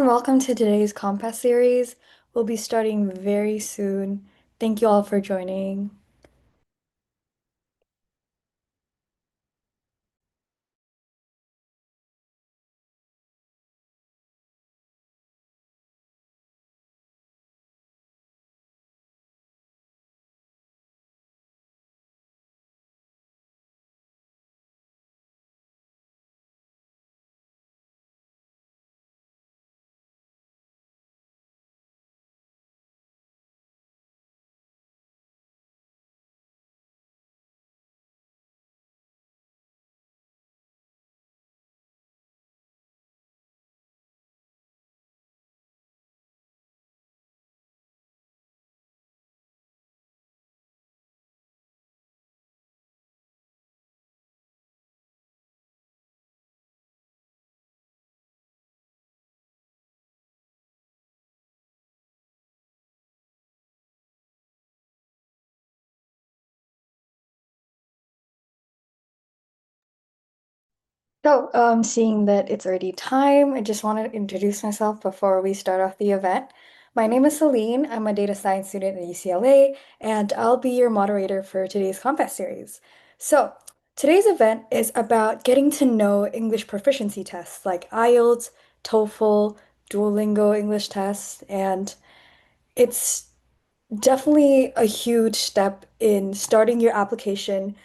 everyone, welcome to today's Compass series. We'll be starting very soon. Thank you all for joining. Seeing that it's already time, I just wanted to introduce myself before we start off the event. My name is Celine. I'm a data science student at UCLA, and I'll be your moderator for today's Compass series. So, today's event is about getting to know English proficiency tests like IELTS, TOEFL, Duolingo English Test, and it's definitely a huge step in starting your application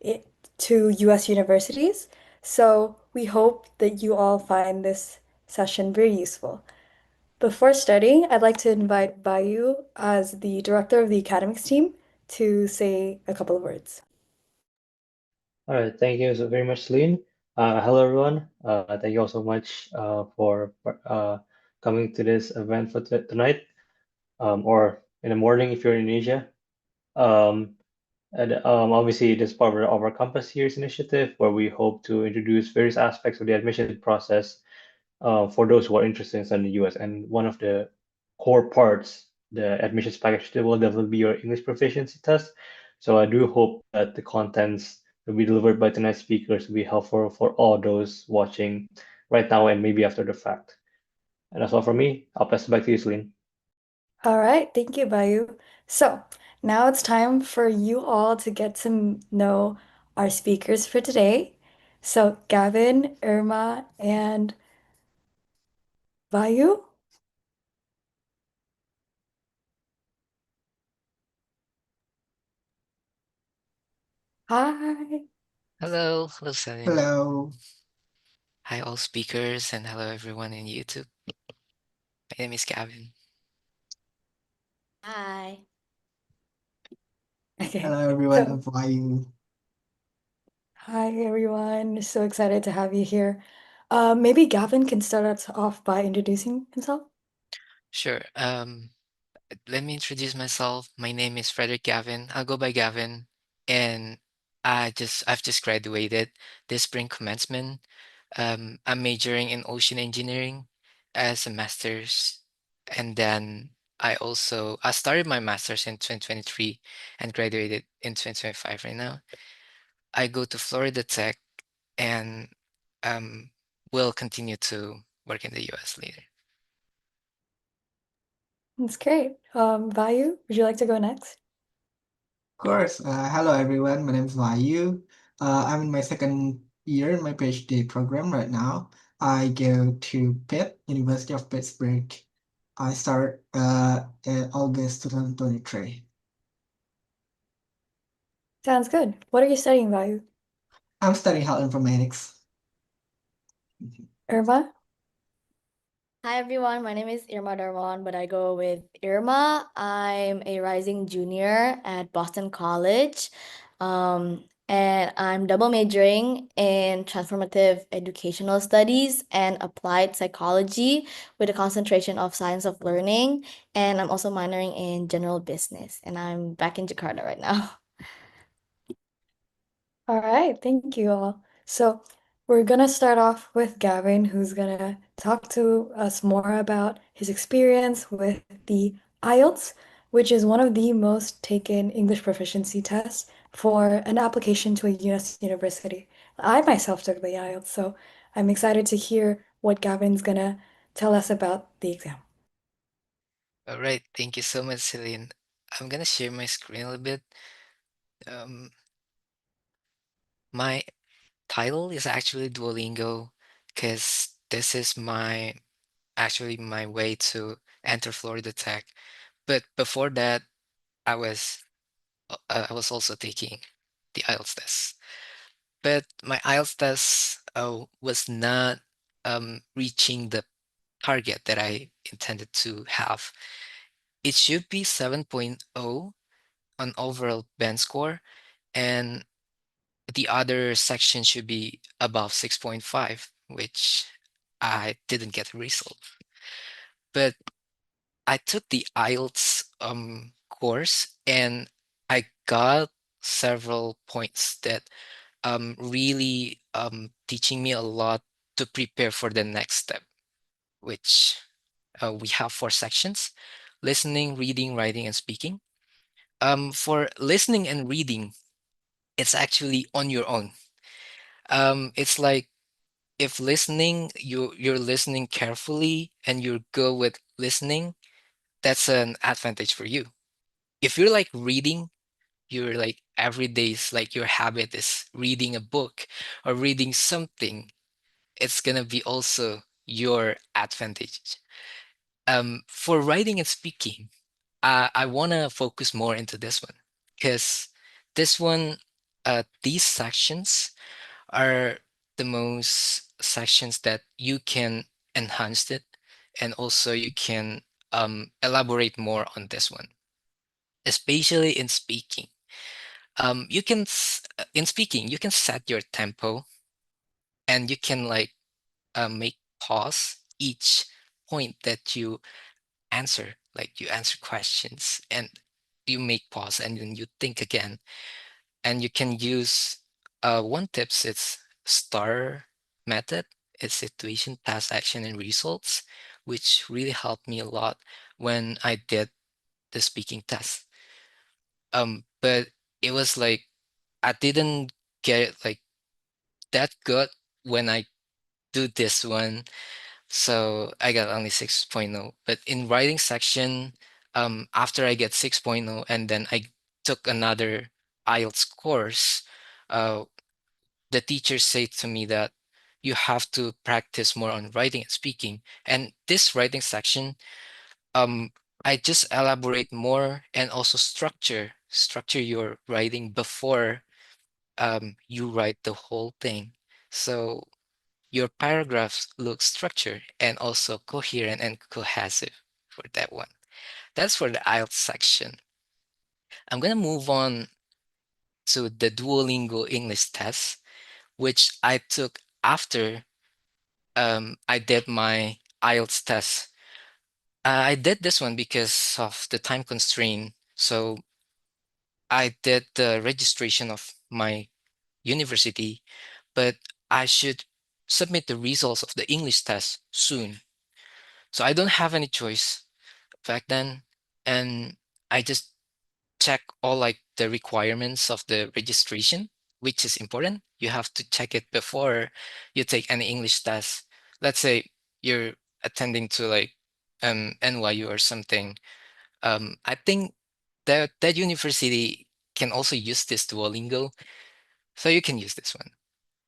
i- to US universities. So we hope that you all find this session very useful. Before starting, I'd like to invite Bayu as the director of the academics team to say a couple of words. All right, thank you so very much, Celine. Hello, everyone. Thank you all so much for coming to this event for t tonight, or in the morning if you're in Asia. Um, Obviously, this is part of our Compass Series initiative, where we hope to introduce various aspects of the admission process for those who are interested in studying the US. And one of the core parts, the admissions package, will definitely be your English proficiency test. So I do hope that the contents that will be delivered by tonight's speakers will be helpful for all those watching right now and maybe after the fact. And that's all from me. I'll pass it back to you, Celine. All right, thank you, Bayu. So now it's time for you all to get to know our speakers for today. So Gavin, Irma, and Bayu. Hi. Hello, Celine. Hello. Hi, all speakers, and hello, everyone in YouTube. My name is Gavin. Hi. Okay. Hello, everyone. So, I'm flying. hi everyone. So excited to have you here. Maybe Gavin can start us off by introducing himself. Sure. Let me introduce myself. My name is Frederick Gavin. I'll go by Gavin, and I've just graduated this spring commencement. I'm majoring in ocean engineering as a master's, and then I started my master's in 2023 and graduated in 2025 right now. I go to Florida Tech and um, will continue to work in the US later. That's great. Vayu, would you like to go next? Of course. Hello, everyone. My name is Vayu. I'm in my second year in my PhD program right now. I go to Pitt, University of Pittsburgh. I start in August 2023. Sounds good. What are you studying, Vayu? I'm studying health informatics. Irma? Hi everyone, my name is Irma Darwan, but I go with Irma. I'm a rising junior at Boston College. And I'm double majoring in transformative educational studies and applied psychology with a concentration of science of learning. And I'm also minoring in general business. And I'm back in Jakarta right now. All right, thank you all. So we're gonna start off with Gavin, who's gonna talk to us more about his experience with the IELTS, which is one of the most taken English proficiency tests for an application to a US university. I myself took the IELTS, so I'm excited to hear what Gavin's gonna tell us about the exam. All right, thank you so much, Celine. I'm gonna share my screen a little bit. Um, my title is actually Duolingo because this is my way to enter Florida Tech. But before that, I was I was also taking the IELTS test. But my IELTS test was not reaching the target that I intended to have. It should be 7.0 on overall band score, and the other section should be above 6.5, which I didn't get a result. But I took the IELTS course and I got several points that really teaching me a lot to prepare for the next step, which we have four sections: listening, reading, writing, and speaking. For listening and reading, it's actually on your own. It's like if listening, you're listening carefully and you're good with listening, that's an advantage for you. If you're like reading, you're like every day's like your habit is reading a book or reading something, it's gonna be also your advantage. For writing and speaking, I wanna focus more into this one because this one, these sections are the most sections that you can enhance it, and also you can elaborate more on this one, especially in speaking. In speaking, you can set your tempo and you can like make pause each point that you answer. Like you answer questions and you make pause and then you think again. And you can use one tips, it's STAR method. It's situation, task, action, and results, which really helped me a lot when I did the speaking test. But it was like I didn't get it like that good when I do this one. So I got only 6.0. But in writing section, after I get 6.0 and then I took another IELTS course, uh, the teachers say to me that you have to practice more on writing and speaking. And this writing section, um, I just elaborate more and also structure your writing before you write the whole thing. So your paragraphs look structured and also coherent and cohesive for that one. That's for the IELTS section. I'm gonna move on to the Duolingo English test, which I took after I did my IELTS test. I did this one because of the time constraint. So I did the registration of my university, but I should submit the results of the English test soon. So I don't have any choice back then. And I just check all like the requirements of the registration, which is important. You have to check it before you take any English test. Let's say you're attending to like NYU or something. I think that university can also use this Duolingo, so you can use this one.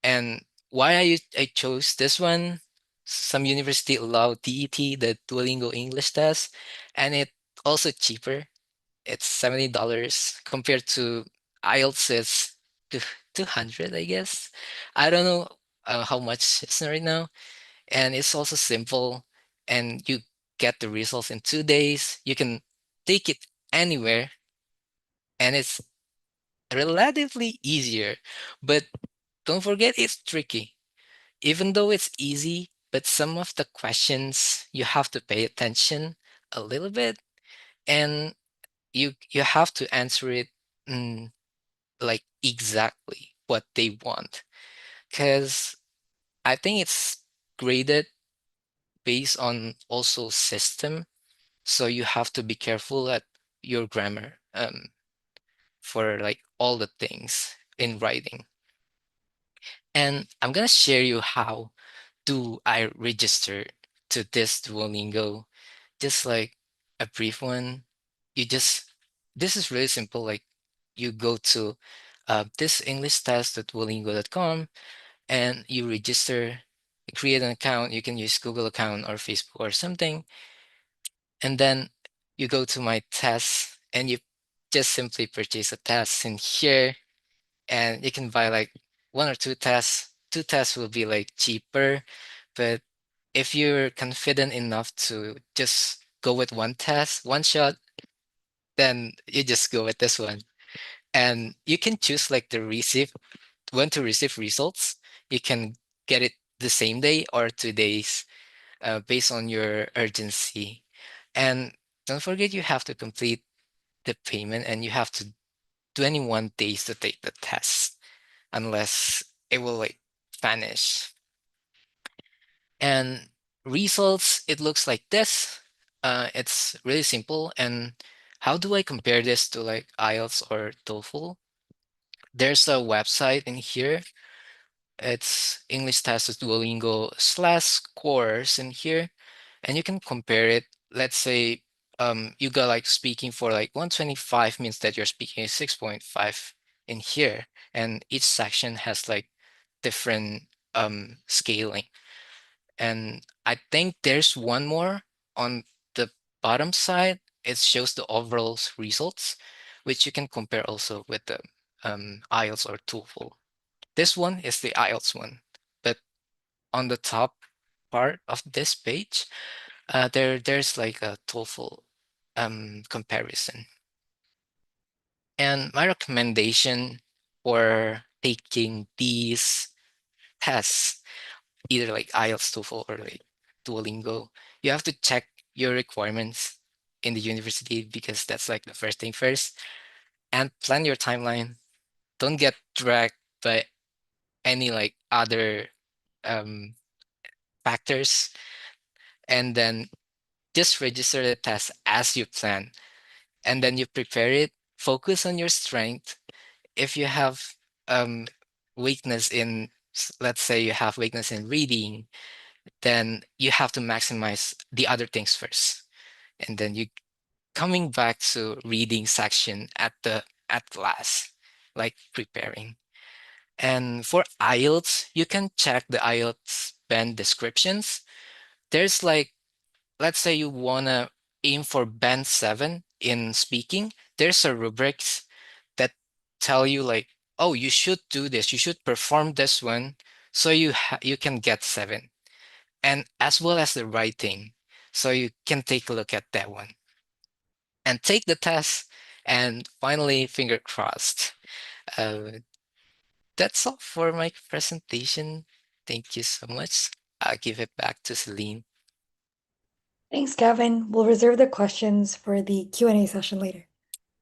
And why I chose this one, some university allow DET, the Duolingo English test, and it also cheaper. It's $70 compared to IELTS is 200, I guess. I don't know how much it's right now. And it's also simple and you get the results in 2 days. You can take it anywhere and it's relatively easier. But don't forget it's tricky. Even though it's easy, but some of the questions you have to pay attention a little bit and you have to answer it mm, like exactly what they want. Because I think it's graded based on also system. So you have to be careful at your grammar for like all the things in writing. And I'm gonna share you how do I register to this Duolingo, just like a brief one. This is really simple. Like you go to this English test.duolingo.com and you register, you create an account. You can use Google account or Facebook or something. And then you go to my tests and you just simply purchase a test in here, and you can buy like one or two tests. Two tests will be like cheaper, but if you're confident enough to just go with one test, one shot, then you just go with this one. And you can choose like the receive when to receive results. You can get it the same day or 2 days, based on your urgency. And don't forget, you have to complete the payment and you have to 21 days to take the test, unless it will like vanish. And results, it looks like this. It's really simple. And how do I compare this to like IELTS or TOEFL? There's a website in here. It's English Test with Duolingo / course in here. And you can compare it. Let's say you got like speaking for like 125, means that you're speaking is 6.5 in here. And each section has like different scaling. And I think there's one more on the bottom side. It shows the overall results, which you can compare also with the IELTS or TOEFL. This one is the IELTS one, but on the top part of this page, there's like a TOEFL comparison. And my recommendation for taking these tests, either like IELTS, TOEFL, or like Duolingo, you have to check your requirements in the university, because that's like the first thing first. And plan your timeline. Don't get dragged by any like other um, factors. And then just register the test as you plan. And then you prepare it. Focus on your strength. If you have um, weakness in, let's say you have weakness in reading, then you have to maximize the other things first. And then you coming back to reading section at last, like preparing. And for IELTS, you can check the IELTS band descriptions. There's like, let's say you wanna aim for band 7 in speaking, there's a rubrics that tell you like, oh, you should do this, you should perform this one, so you can get 7. And as well as the writing, so you can take a look at that one and take the test. And finally, finger crossed. Uh, that's all for my presentation. Thank you so much. I'll give it back to Celine. Thanks, Gavin. We'll reserve the questions for the Q&A session later. Okay.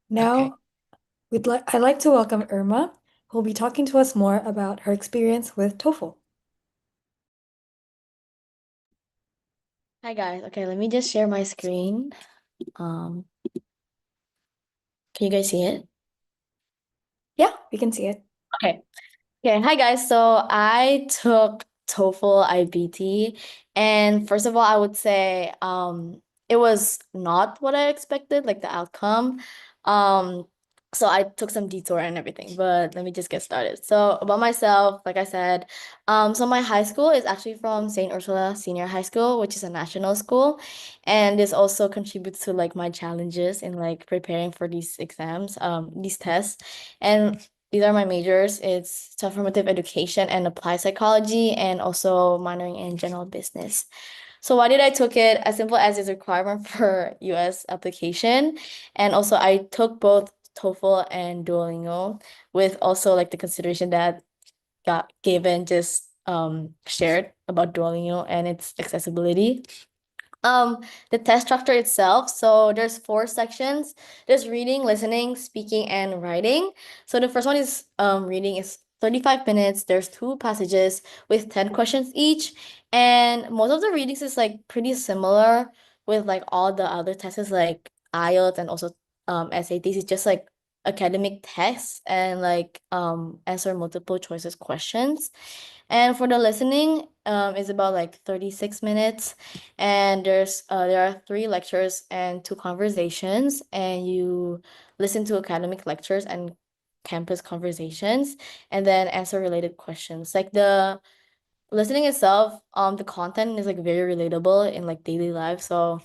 Now, I'd like to welcome Irma, who will be talking to us more about her experience with TOEFL. Hi guys. Okay, let me just share my screen. Can you guys see it? Yeah, we can see it. Okay. Okay, hi guys. So I took TOEFL IBT, and first of all, I would say it was not what I expected, like the outcome. Um so I took some detour and everything, but let me just get started. So about myself, like I said, so my high school is actually from St. Ursula Senior High School, which is a national school, and this also contributes to like my challenges in like preparing for these exams, these tests. And these are my majors. It's transformative education and applied psychology, and also minoring in general business. So why did I took it? As simple as it's a requirement for US application. And also I took both TOEFL and Duolingo, with also like the consideration that got given just shared about Duolingo and its accessibility. The test structure itself, so there's 4 sections. There's reading, listening, speaking, and writing. So the first one is reading is 35 minutes. There's 2 passages with 10 questions each. And most of the readings is like pretty similar with like all the other tests like IELTS and also SATs. It's just like academic tests and like answer multiple choices questions. And for the listening, is about like 36 minutes. And there are 3 lectures and 2 conversations, and you listen to academic lectures and campus conversations, and then answer related questions. Like the listening itself, the content is like very relatable in like daily life, so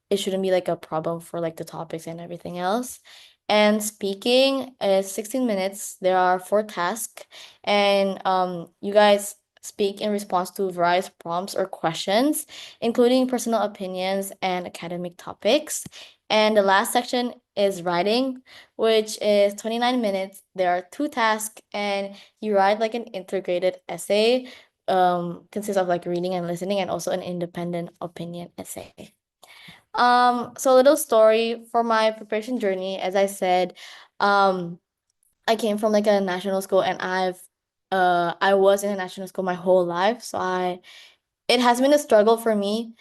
it shouldn't be like a problem for like the topics and everything else. And speaking is 16 minutes. There are 4 tasks, and you guys speak in response to various prompts or questions, including personal opinions and academic topics. And the last section is writing, which is 29 minutes. There are 2 tasks, and you write like an integrated essay, consists of like reading and listening, and also an independent opinion essay. So a little story for my preparation journey. As I said, I came from like a national school, and I was in a national school my whole life. So it has been a struggle for me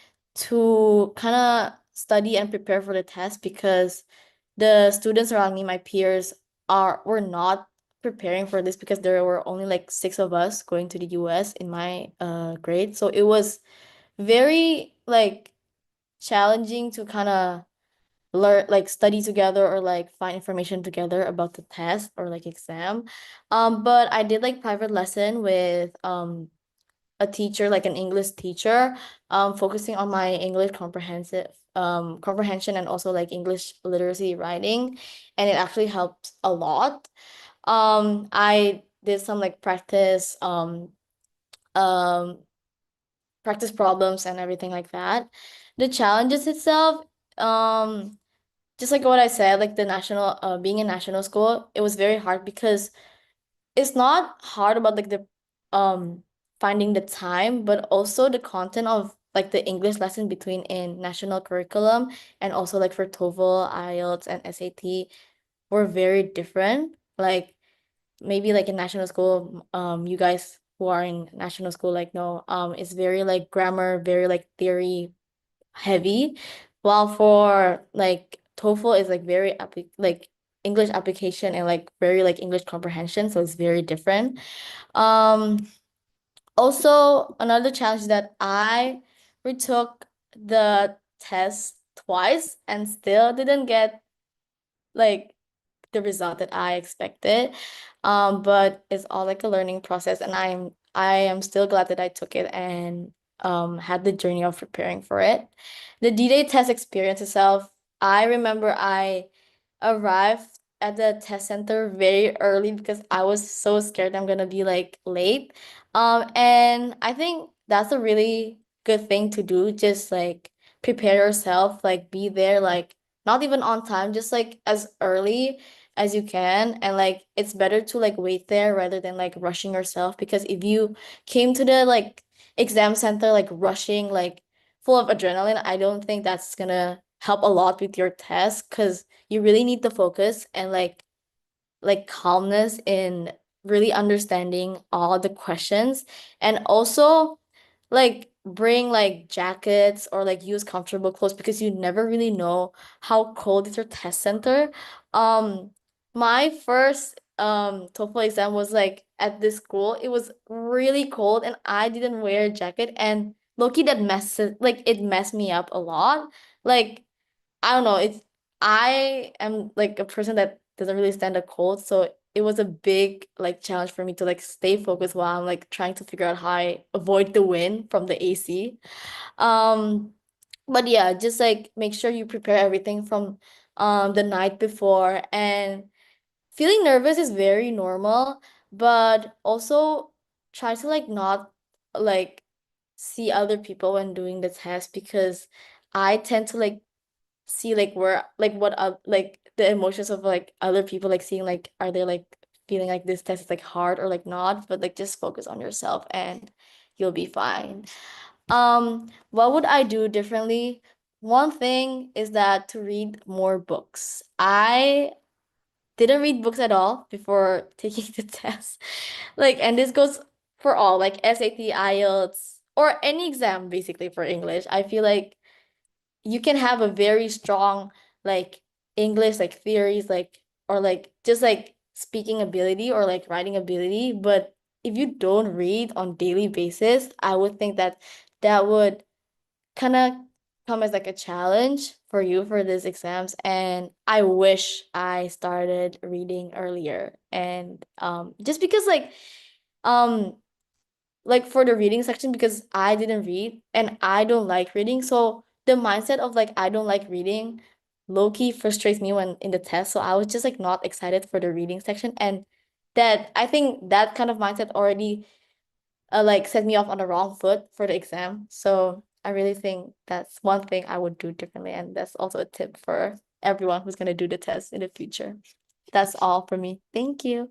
to kind of study and prepare for the test, because the students around me, my peers, were not preparing for this, because there were only like 6 of us going to the US in my grade. So it was very like challenging to kind of learn, like study together or like find information together about the test or like exam. But I did like private lesson with a teacher, like an English teacher, focusing on my English comprehension, and also like English literacy writing, and it actually helped a lot. I did some like um practice problems and everything like that. The challenges itself, just like what I said, like the national being in national school, it was very hard, because it's not hard about like the finding the time, but also the content of like the English lesson between in national curriculum, and also like for TOEFL, IELTS, and SAT were very different. Like maybe like in national school, you guys who are in national school like know, it's very like grammar, very like theory heavy, while for like TOEFL is like very like English application, and like very like English comprehension, so it's very different. Um, Also another challenge is that I retook the test twice and still didn't get like the result that I expected. But it's all like a learning process, and I am still glad that I took it and had the journey of preparing for it. The D-Day test experience itself, I remember I arrived at the test center very early, because I was so scared I'm gonna be like late. And I think that's a really good thing to do. Just like prepare yourself, like be there, like not even on time, just like as early as you can. And like it's better to like wait there rather than like rushing yourself, because if you came to the like exam center like rushing, like full of adrenaline, I don't think that's gonna help a lot with your test, because you really need the focus and like calmness in really understanding all the questions, and also like bring like jackets or like use comfortable clothes, because you never really know how cold is your test center. Um, my first TOEFL exam was like at this school. It was really cold, and I didn't wear a jacket, and low-key that it messed me up a lot. Like I don't know, I am like a person that doesn't really stand a cold, so it was a big like challenge for me to like stay focused while I'm like trying to figure out how I avoid the wind from the AC. Um, but yeah, just like make sure you prepare everything from the night before, and feeling nervous is very normal, but also try to like not like see other people when doing the test, because I tend to like see like where like what like the emotions of like other people, like seeing like are they like feeling like this test is like hard or like not, but like just focus on yourself and you'll be fine. What would I do differently? One thing is that to read more books. I didn't read books at all before taking the test. Like, and this goes for all, like SAT, IELTS, or any exam basically for English. I feel like you can have a very strong like English like theories like or like just like speaking ability or like writing ability, but if you don't read on daily basis, I would think that that would kind of come as like a challenge for you for these exams. And I wish I started reading earlier. And just because um like for the reading section, because I didn't read and I don't like reading. So the mindset of like I don't like reading low key frustrates me when in the test. So I was just like not excited for the reading section. And that I think that kind of mindset already like set me off on the wrong foot for the exam. So I really think that's one thing I would do differently. And that's also a tip for everyone who's gonna do the test in the future. That's all for me. Thank you.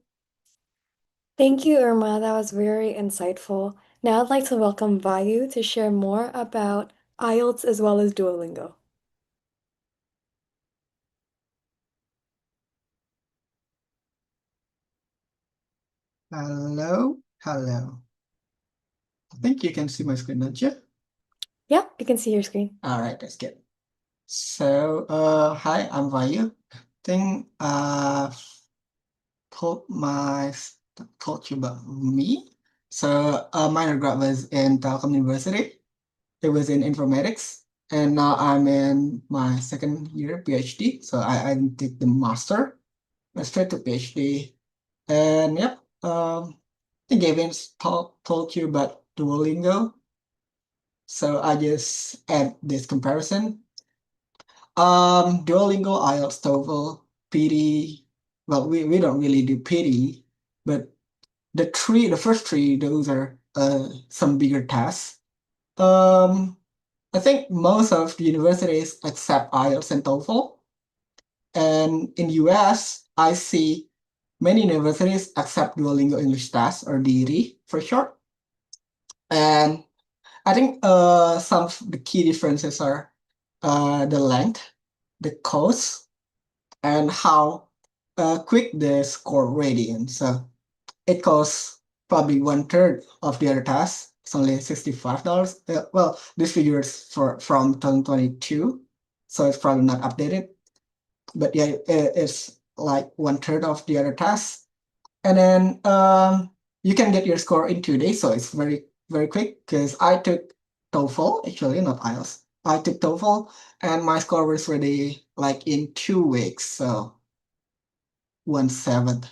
Thank you, Irma. That was very insightful. Now I'd like to welcome Vayu to share more about IELTS as well as Duolingo. Hello, hello. I think you can see my screen, don't you? Yeah, I can see your screen. All right, that's good. So, hi, I'm Vayu. I think told my told you about me. So, my undergrad was in Telkom University. It was in informatics, and now I'm in my second year PhD. So I did the master, went straight to PhD, and yep. I think Gavin told you about Duolingo. So I just add this comparison. Duolingo, IELTS, TOEFL, PD. Well, we don't really do PD, but the first three, those are some bigger tasks. I think most of the universities accept IELTS and TOEFL, and in US, I see many universities accept Duolingo English Test or DET for short, and I think some of the key differences are the length, the cost, and how quick the score gradient. So it costs probably one third of the other tasks. It's only $65. Well, this figure is from 2022, so it's probably not updated. But yeah, it's like one third of the other tasks. And then you can get your score in 2 days, so it's very, very quick because I took TOEFL, actually, not IELTS. I took TOEFL and my score was ready like in 2 weeks, so 1/7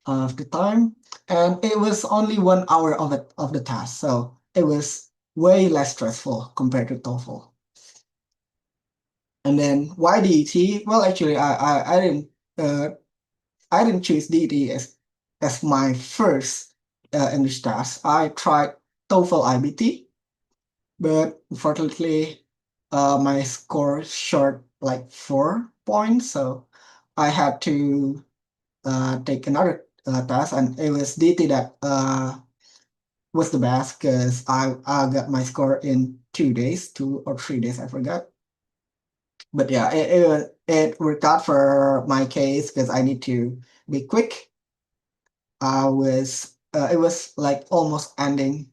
of the time. And it was only 1 hour of the task, so it was way less stressful compared to TOEFL. And then why DET? Well, actually, I didn't choose DET as my first English test. I tried TOEFL IBT, but unfortunately, my score short like 4 points, so I had to take another test, and it was DT that was the best because I got my score in 2 days, 2 or 3 days, I forgot. But yeah, it worked out for my case because I need to be quick. It was like almost ending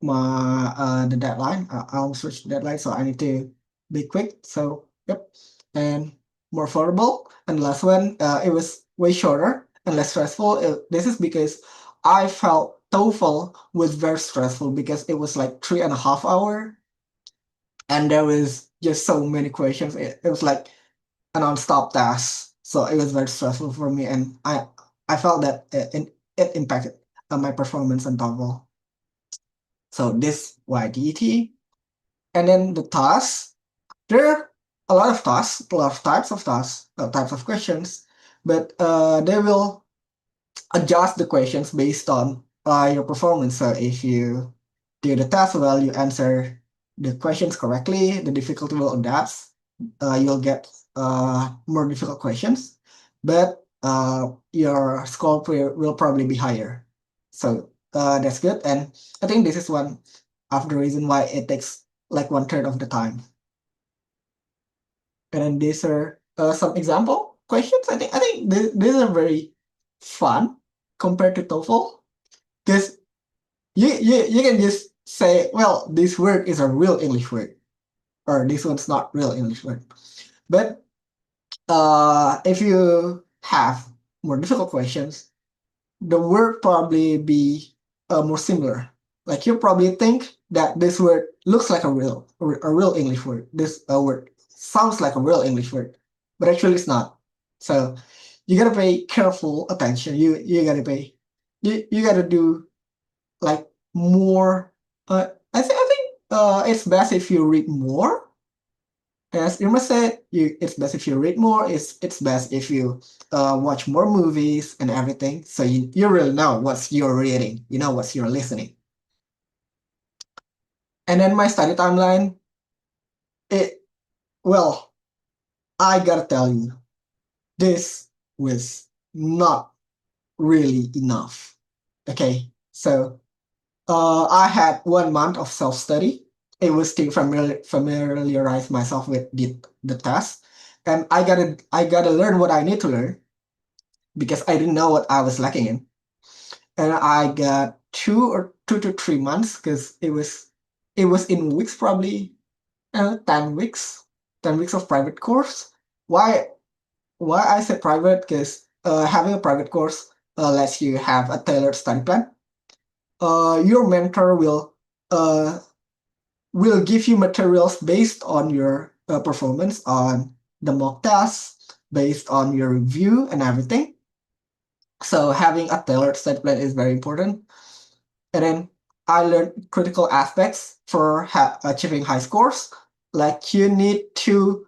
my the deadline. I almost reached the deadline, so I need to be quick. So yep, and more affordable. And the last one, it was way shorter and less stressful. This is because I felt TOEFL was very stressful because it was like 3.5 hours, and there was just so many questions. It was like a non-stop task, so it was very stressful for me, and I felt that it impacted my performance on TOEFL. So this YDT. And then the tasks, there are a lot of tasks, a lot of tasks, types of questions, but they will adjust the questions based on your performance. So if you do the task well, you answer the questions correctly, the difficulty will adapt. You'll get more difficult questions, but your score will probably be higher. So that's good. And I think this is one of the reason why it takes like one third of the time. And then these are some example questions. I think these are very fun compared to TOEFL because you can just say, well, this word is a real English word, or this one's not real English word. But if you have more difficult questions, the word probably be more similar. Like you probably think that this word looks like a real English word. This word sounds like a real English word, but actually it's not. So you gotta pay careful attention. You gotta do like more. I think it's best if you read more. As Irma said, it's best if you read more. It's best if you watch more movies and everything. So you really know what you're reading. You know what you're listening. And then my study timeline. It well, I gotta tell you, this was not really enough. Okay, so I had 1 month of self study. It was to familiarize myself with the task, and I gotta learn what I need to learn because I didn't know what I was lacking in. And I got 2 to 3 months because it was in weeks, probably 10 weeks, 10 weeks of private course. Why I said private? Because having a private course lets you have a tailored study plan. Your mentor will give you materials based on your performance on the mock tests, based on your review and everything. So having a tailored study plan is very important. And then I learned critical aspects for achieving high scores. Like you need to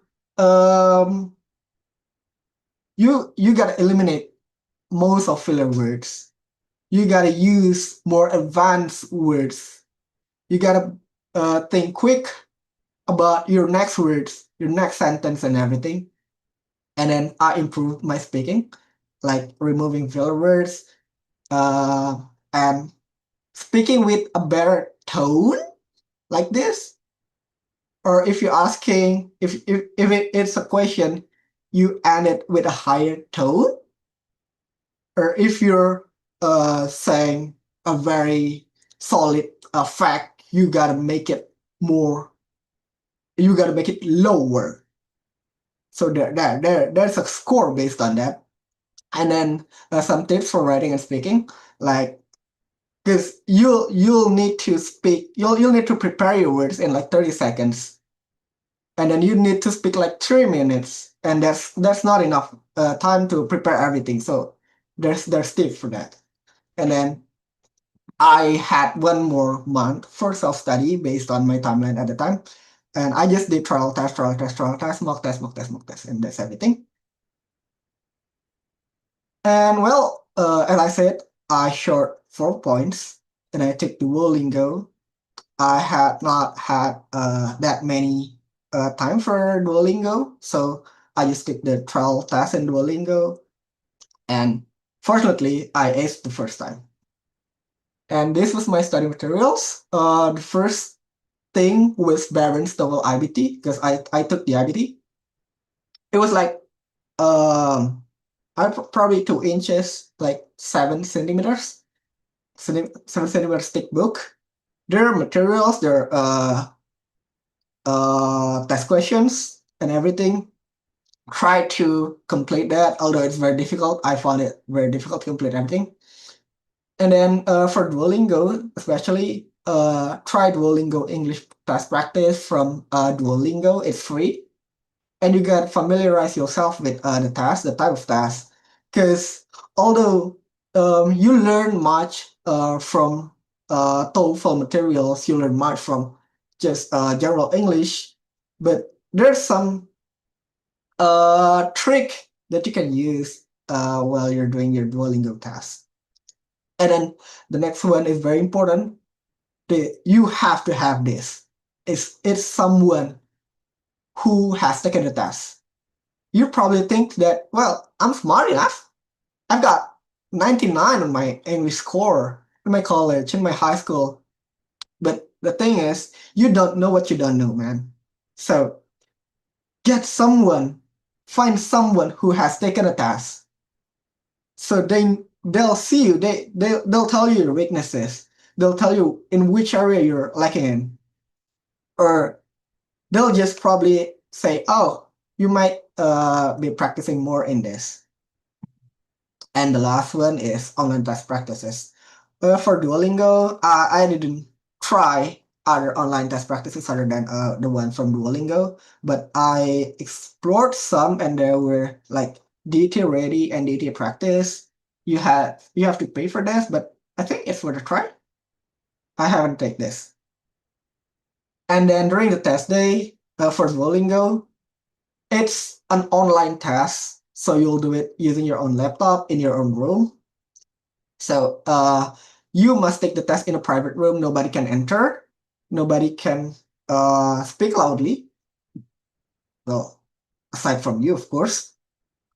you gotta eliminate most of filler words. You gotta use more advanced words. You gotta think quick about your next words, your next sentence, and everything. And then I improved my speaking, like removing filler words, uh, and speaking with a better tone, like this. Or if you're asking, if it's a question, you end it with a higher tone. Or if you're saying a very solid fact, more, you gotta make it lower. So there's a score based on that. And then some tips for writing and speaking, like because you'll need to speak, you'll need to prepare your words in like 30 seconds, and then you need to speak like 3 minutes, and that's not enough time to prepare everything. So there's tips for that. And then I had 1 more month for self study based on my timeline at the time, and I just did trial test, trial test, trial test, mock test, mock test, mock test, and that's everything. And well, as I said, I short 4 points, and I took Duolingo. I had not had that many time for Duolingo, so I just took the trial test in Duolingo, and fortunately, I aced the first time. And this was my study materials. The first thing was Barron's double IBT because I took the IBT. It was like probably 2 inches, like 7 centimeters, 7 centimeters thick book. Their materials, their test questions and everything. Try to complete that, although it's very difficult. I found it very difficult to complete everything. And then for Duolingo, especially, try Duolingo English Test Practice from Duolingo. It's free, and you gotta familiarize yourself with the task, the type of task, because although you learn much from TOEFL materials, you learn much from just general English, but there's some trick that you can use while you're doing your Duolingo task. And then the next one is very important. You have to have this. It's someone who has taken the test. You probably think that, well, I'm smart enough. I've got 99 on my English score in my college, in my high school. But the thing is, you don't know what you don't know, man. So get someone, find someone who has taken a test. So they'll see you, they'll tell you your weaknesses. They'll tell you in which area you're lacking in. Or they'll just probably say, oh, you might be practicing more in this. And the last one is online test practices. For Duolingo, I didn't try other online test practices other than the one from Duolingo, but I explored some and there were like DT ready and DT practice. You have to pay for this, but I think it's worth a try. I haven't taken this. And then during the test day for Duolingo, it's an online test, so you'll do it using your own laptop in your own room. So you must take the test in a private room. Nobody can enter. Nobody can speak loudly. Well, aside from you, of course.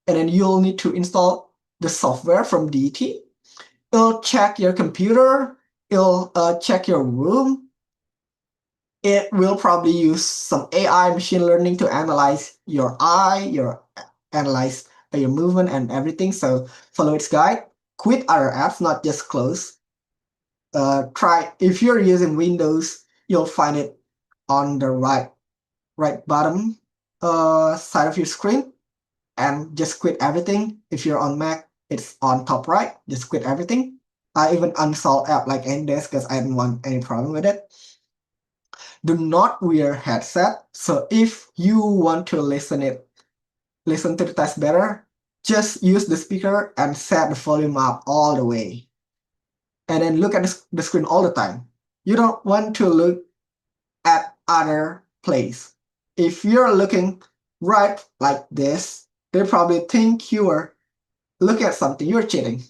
And then you'll need to install the software from DT. It'll check your computer. It'll check your room. It will probably use some AI machine learning to analyze your eye, analyze your movement and everything. So follow its guide. Quit other apps, not just close. Try if you're using Windows, you'll find it on the right bottom side of your screen, and just quit everything. If you're on Mac, it's on top right. Just quit everything. I even uninstalled app like Ndesk because I didn't want any problem with it. Do not wear headset. So if you want to listen to the test better, just use the speaker and set the volume up all the way. And then look at the screen all the time. You don't want to look at other place. If you're looking right like this, they probably think you are looking at something, you're cheating.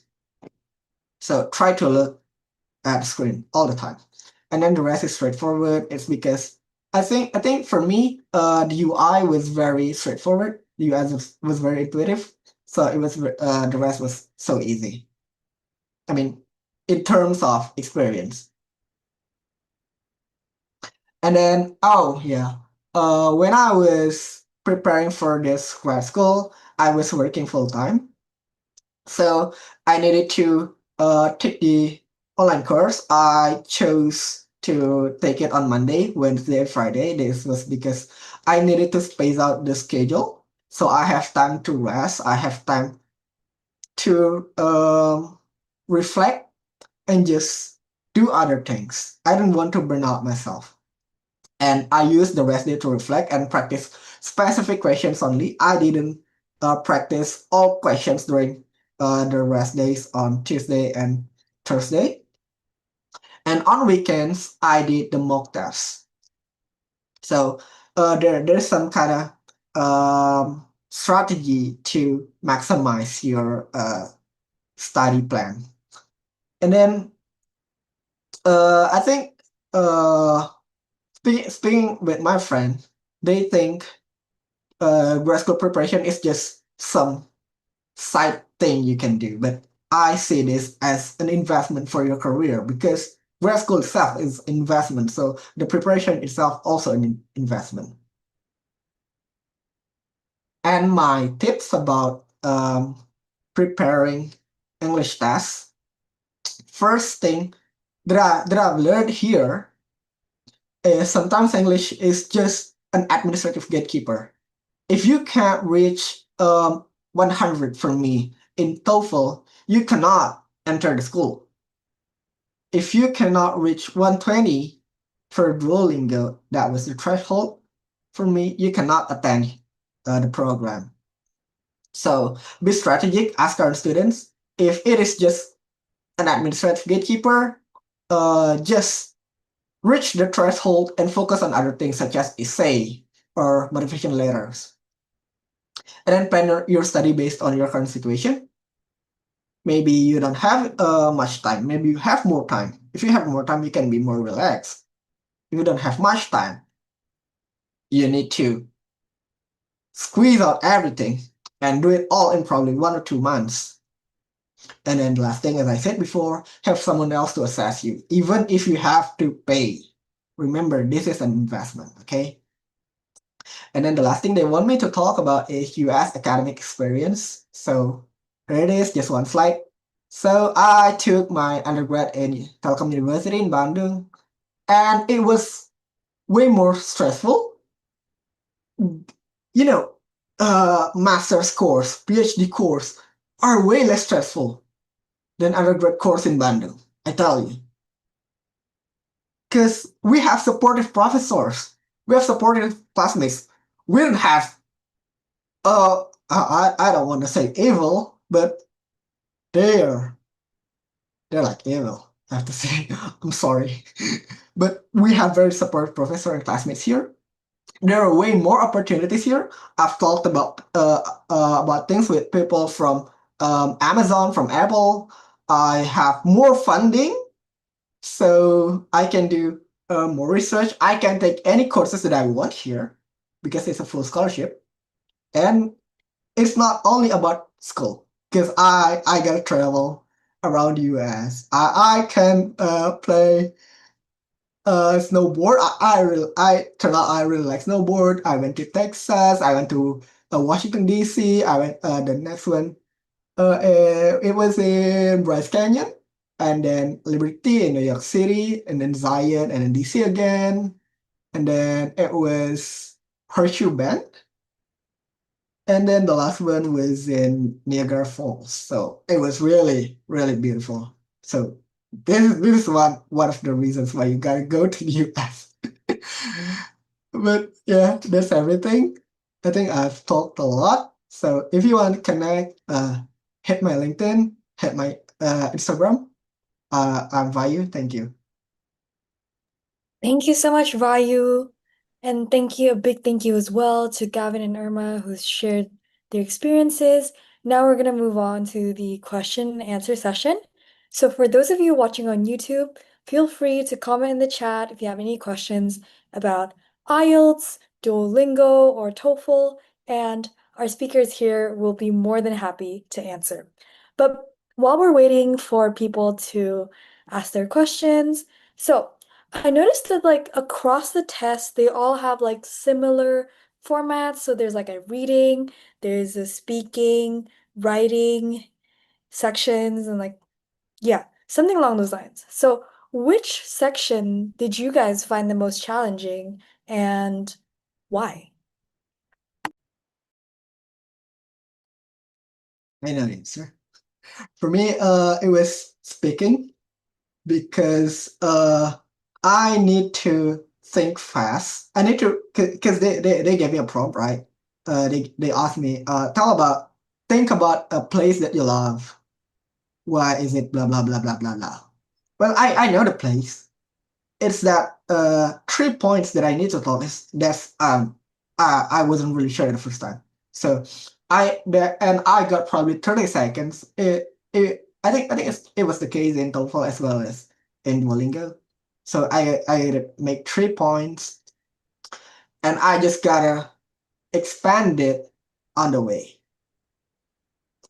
So try to look at the screen all the time. And then the rest is straightforward. It's because I think for me, the UI was very straightforward. The UI was very intuitive. So it was the rest was so easy. I mean, in terms of experience. And then, oh yeah, when I was preparing for this grad school, I was working full time. So I needed to take the online course. I chose to take it on Monday, Wednesday, and Friday. This was because I needed to space out the schedule. So I have time to rest. I have time to reflect and just do other things. I don't want to burn out myself. And I used the rest day to reflect and practice specific questions only. I didn't practice all questions during the rest days on Tuesday and Thursday. And on weekends, I did the mock tests. So there's some kind of strategy to maximize your study plan. And then I think speaking with my friend, they think grad school preparation is just some side thing you can do. But I see this as an investment for your career because grad school itself is investment. So the preparation itself also an investment. And my tips about preparing English tests. First thing that I've learned here is sometimes English is just an administrative gatekeeper. If you can't reach 100 from me in TOEFL, you cannot enter the school. If you cannot reach 120 for Duolingo, that was the threshold for me, you cannot attend the program. So be strategic, ask our students. If it is just an administrative gatekeeper, just reach the threshold and focus on other things such as essay or motivation letters. And then plan your study based on your current situation. Maybe you don't have much time. Maybe you have more time. If you have more time, you can be more relaxed. If you don't have much time, you need to squeeze out everything and do it all in probably 1 or 2 months. And then the last thing, as I said before, have someone else to assess you, even if you have to pay. Remember, this is an investment, okay? And then the last thing they want me to talk about is US academic experience. So here it is, just one slide. So I took my undergrad in Telkom University in Bandung, and it was way more stressful. You know, master's course, PhD course, are way less stressful than undergrad course in Bandung. I tell you. Because we have supportive professors. We have supportive classmates. We don't have I don't want to say evil, but they're they're like evil. I have to say, I'm sorry, but we have very supportive professor and classmates here. There are way more opportunities here. I've talked about things with people from Amazon, from Apple. I have more funding, so I can do more research. I can take any courses that I want here because it's a full scholarship, and it's not only about school because I gotta travel around US. I can play snowboard. I turned out I really like snowboard. I went to Texas. I went to Washington DC. I went the next one. It was in Bryce Canyon, and then Liberty in New York City, and then Zion, and then DC again, and then it was Horseshoe Bend. And then the last one was in Niagara Falls. So it was really, really beautiful. So this is one of the reasons why you gotta go to the US. But yeah, that's everything. I think I've talked a lot. So if you want to connect, hit my LinkedIn, hit my Instagram. I'm Vayu. Thank you. Thank you so much, Vayu. And a big thank you as well to Gavin and Irma who's shared their experiences. Now we're going to move on to the question and answer session. So for those of you watching on YouTube, feel free to comment in the chat if you have any questions about IELTS, Duolingo, or TOEFL, and our speakers here will be more than happy to answer. But while we're waiting for people to ask their questions, so I noticed that like across the test, they all have like similar formats. So there's like a reading, there's a speaking, writing sections, and like, yeah, something along those lines. So which section did you guys find the most challenging and why? I know the answer. For me, it was speaking because I need to think fast. I need to because they gave me a prompt, right? They asked me think about a place that you love. Why is it blah blah blah blah blah blah? Well, I know the place. It's that 3 points that I need to talk is that's I wasn't really sure the first time. So I got probably 30 seconds. I think it was the case in TOEFL as well as in Duolingo. So I make 3 points and I just gotta expand it on the way.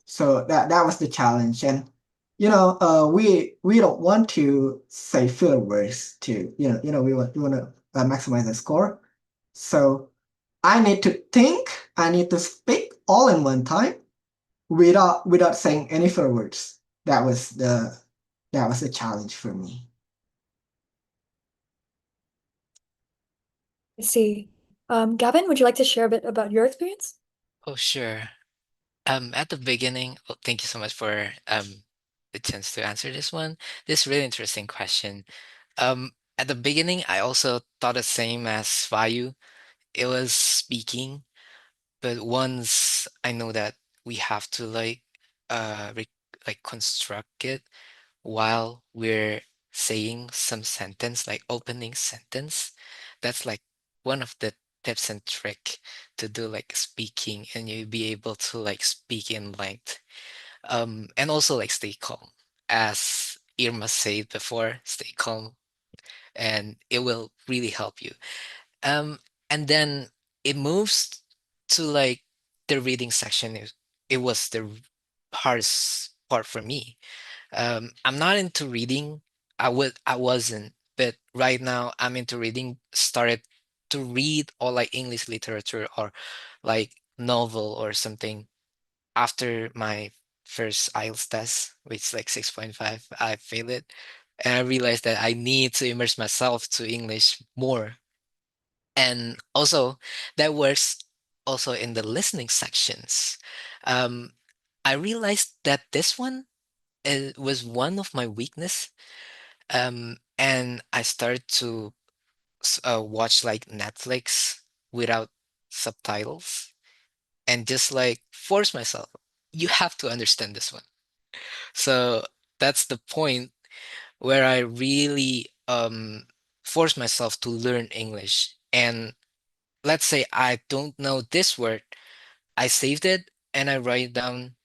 So that was the challenge. And we don't want to say filler words to we want to maximize the score. So I need to think, I need to speak all in one time without saying any filler words. That was the challenge for me. I see. Gavin, would you like to share a bit about your experience? Oh, sure. At the beginning, thank you so much for the chance to answer this one. This really interesting question. At the beginning, I also thought the same as Vayu. It was speaking, but once I know that we have to like construct it while we're saying some sentence, like opening sentence, that's like one of the tips and trick to do like speaking, and you'll be able to like speak in length. And also like stay calm. As Irma said before, stay calm and it will really help you. Um, and then it moves to like the reading section. It was the hardest part for me. I'm not into reading. I wasn't, but right now I'm into reading. Started to read all like English literature or like novel or something after my first IELTS test, which is like 6.5. I failed it, and I realized that I need to immerse myself to English more. And also that works also in the listening sections. Um, I realized that this one was one of my weakness. And I started to watch like Netflix without subtitles and just like force myself. You have to understand this one. So that's the point where I really force myself to learn English. And let's say I don't know this word, I saved it and I write it down,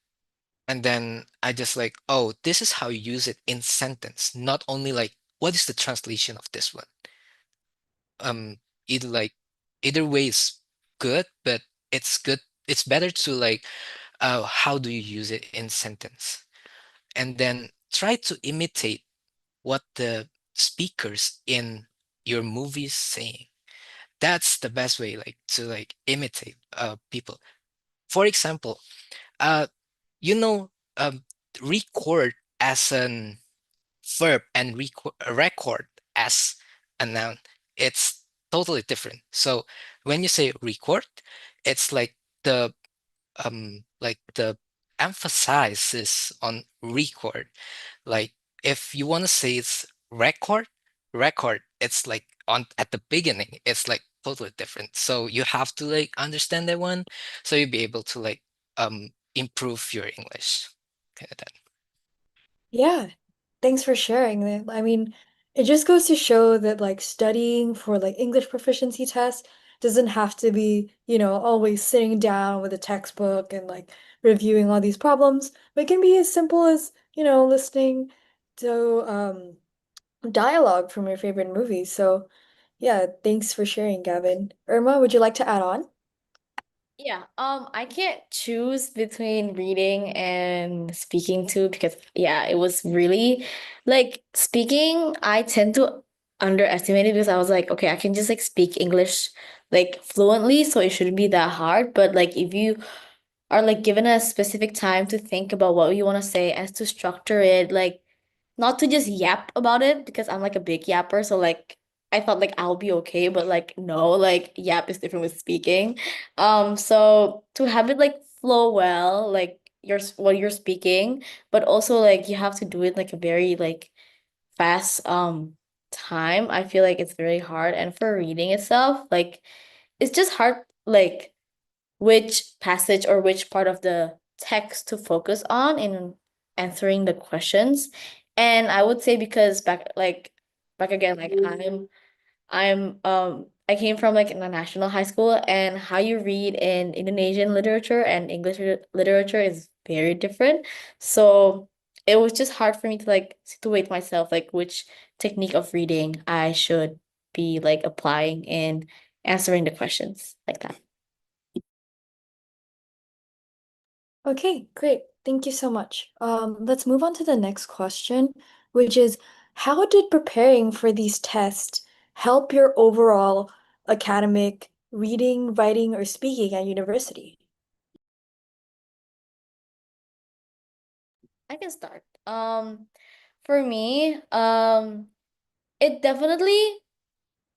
and then I just like, oh, this is how you use it in sentence, not only like what is the translation of this one. Um, either like either way is good, but it's good. It's better to like, how do you use it in sentence, and then try to imitate what the speakers in your movies saying. That's the best way, like to like imitate people. For example, uh, you know, record as an verb and record as a noun, it's totally different. So when you say record, it's like the emphasis on record. Like if you want to say it's record, it's like on at the beginning, it's like totally different. So you have to like understand that one, so you'll be able to like improve your English. Kind of that. Yeah, thanks for sharing that. I mean, it just goes to show that like studying for like English proficiency tests doesn't have to be, always sitting down with a textbook and like reviewing all these problems, but it can be as simple as, listening to dialogue from your favorite movies. So, yeah, thanks for sharing, Gavin. Irma, would you like to add on? Yeah, I can't choose between reading and speaking too because yeah, it was really like speaking, I tend to underestimate it because I was like, okay, I can just like speak English like fluently, so it shouldn't be that hard. But like if you are like given a specific time to think about what you want to say and to structure it, like not to just yap about it because I'm like a big yapper, so like I thought like I'll be okay, but like no, like yap is different with speaking. So to have it like flow well, like what you're speaking, but also like you have to do it like a very like fast time. I feel like it's very hard. And for reading itself, like it's just hard like which passage or which part of the text to focus on in answering the questions. And I would say because back again, like I came from like a national high school, and how you read in Indonesian literature and English literature is very different. So it was just hard for me to like situate myself like which technique of reading I should be like applying in answering the questions like that. Okay, great. Thank you so much. Let's move on to the next question, which is how did preparing for these tests help your overall academic reading, writing, or speaking at university? I can start. For me, it definitely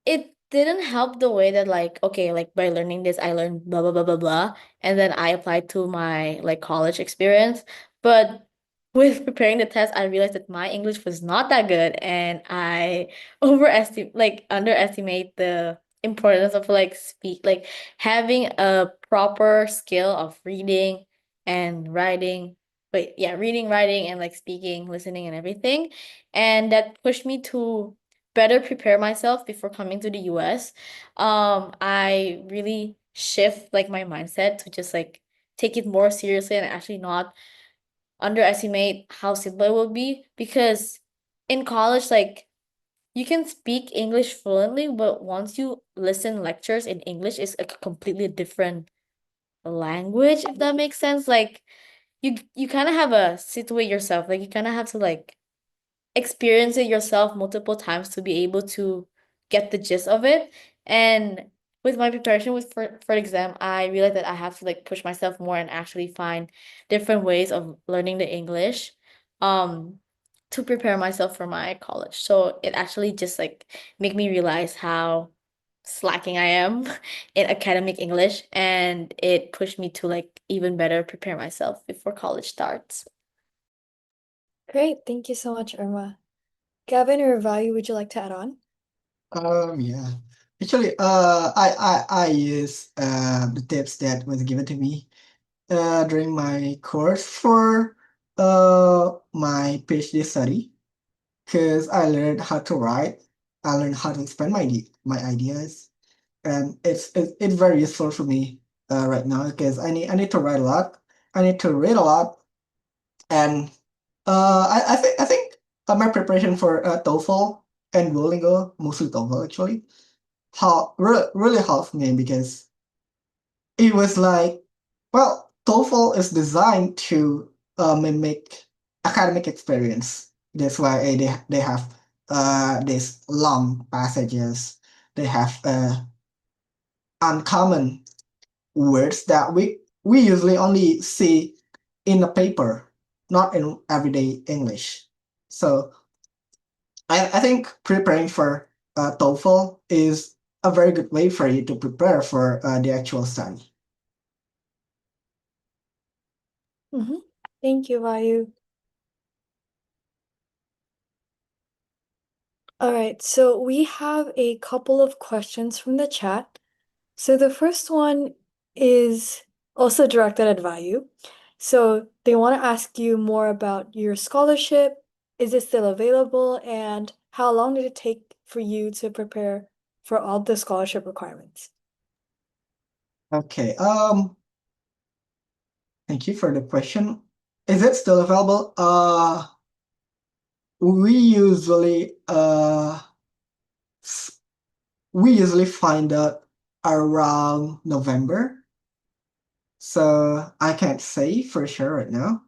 it didn't help the way that like okay, like by learning this, I learned blah blah blah blah blah, and then I applied to my like college experience. But with preparing the test, I realized that my English was not that good, and I underestimate the importance of like speak like having a proper skill of reading and writing. Wait, yeah, reading, writing, and like speaking, listening, and everything. And that pushed me to better prepare myself before coming to the US. I really shift like my mindset to just like take it more seriously and actually not underestimate how simple it will be because in college, like you can speak English fluently, but once you listen lectures in English, it's a completely different language, if that makes sense. Like you kind of have a situate yourself, like you kind of have to like experience it yourself multiple times to be able to get the gist of it. And with my preparation with for exam, I realized that I have to like push myself more and actually find different ways of learning the English um to prepare myself for my college. So it actually just like make me realize how slacking I am in academic English, and it pushed me to like even better prepare myself before college starts. Great. Thank you so much, Irma. Gavin or Vayu, would you like to add on? Yeah. Actually, I use the tips that was given to me during my course for my PhD study, because I learned how to write, I learned how to explain my ideas, and it's very useful for me right now because I need to write a lot, I need to read a lot, and I think my preparation for TOEFL and Duolingo, mostly TOEFL actually, how really helped me because it was like, well, TOEFL is designed to mimic academic experience. That's why they have these long passages. They have uncommon words that we usually only see in a paper, not in everyday English. So I think preparing for TOEFL is a very good way for you to prepare for the actual study. Thank you, Vayu. All right, so we have a couple of questions from the chat. So the first one is also directed at Vayu. So they want to ask you more about your scholarship. Is it still available? And how long did it take for you to prepare for all the scholarship requirements? Okay. Thank you for the question. Is it still available? We usually s- we usually find out around November. So I can't say for sure right now.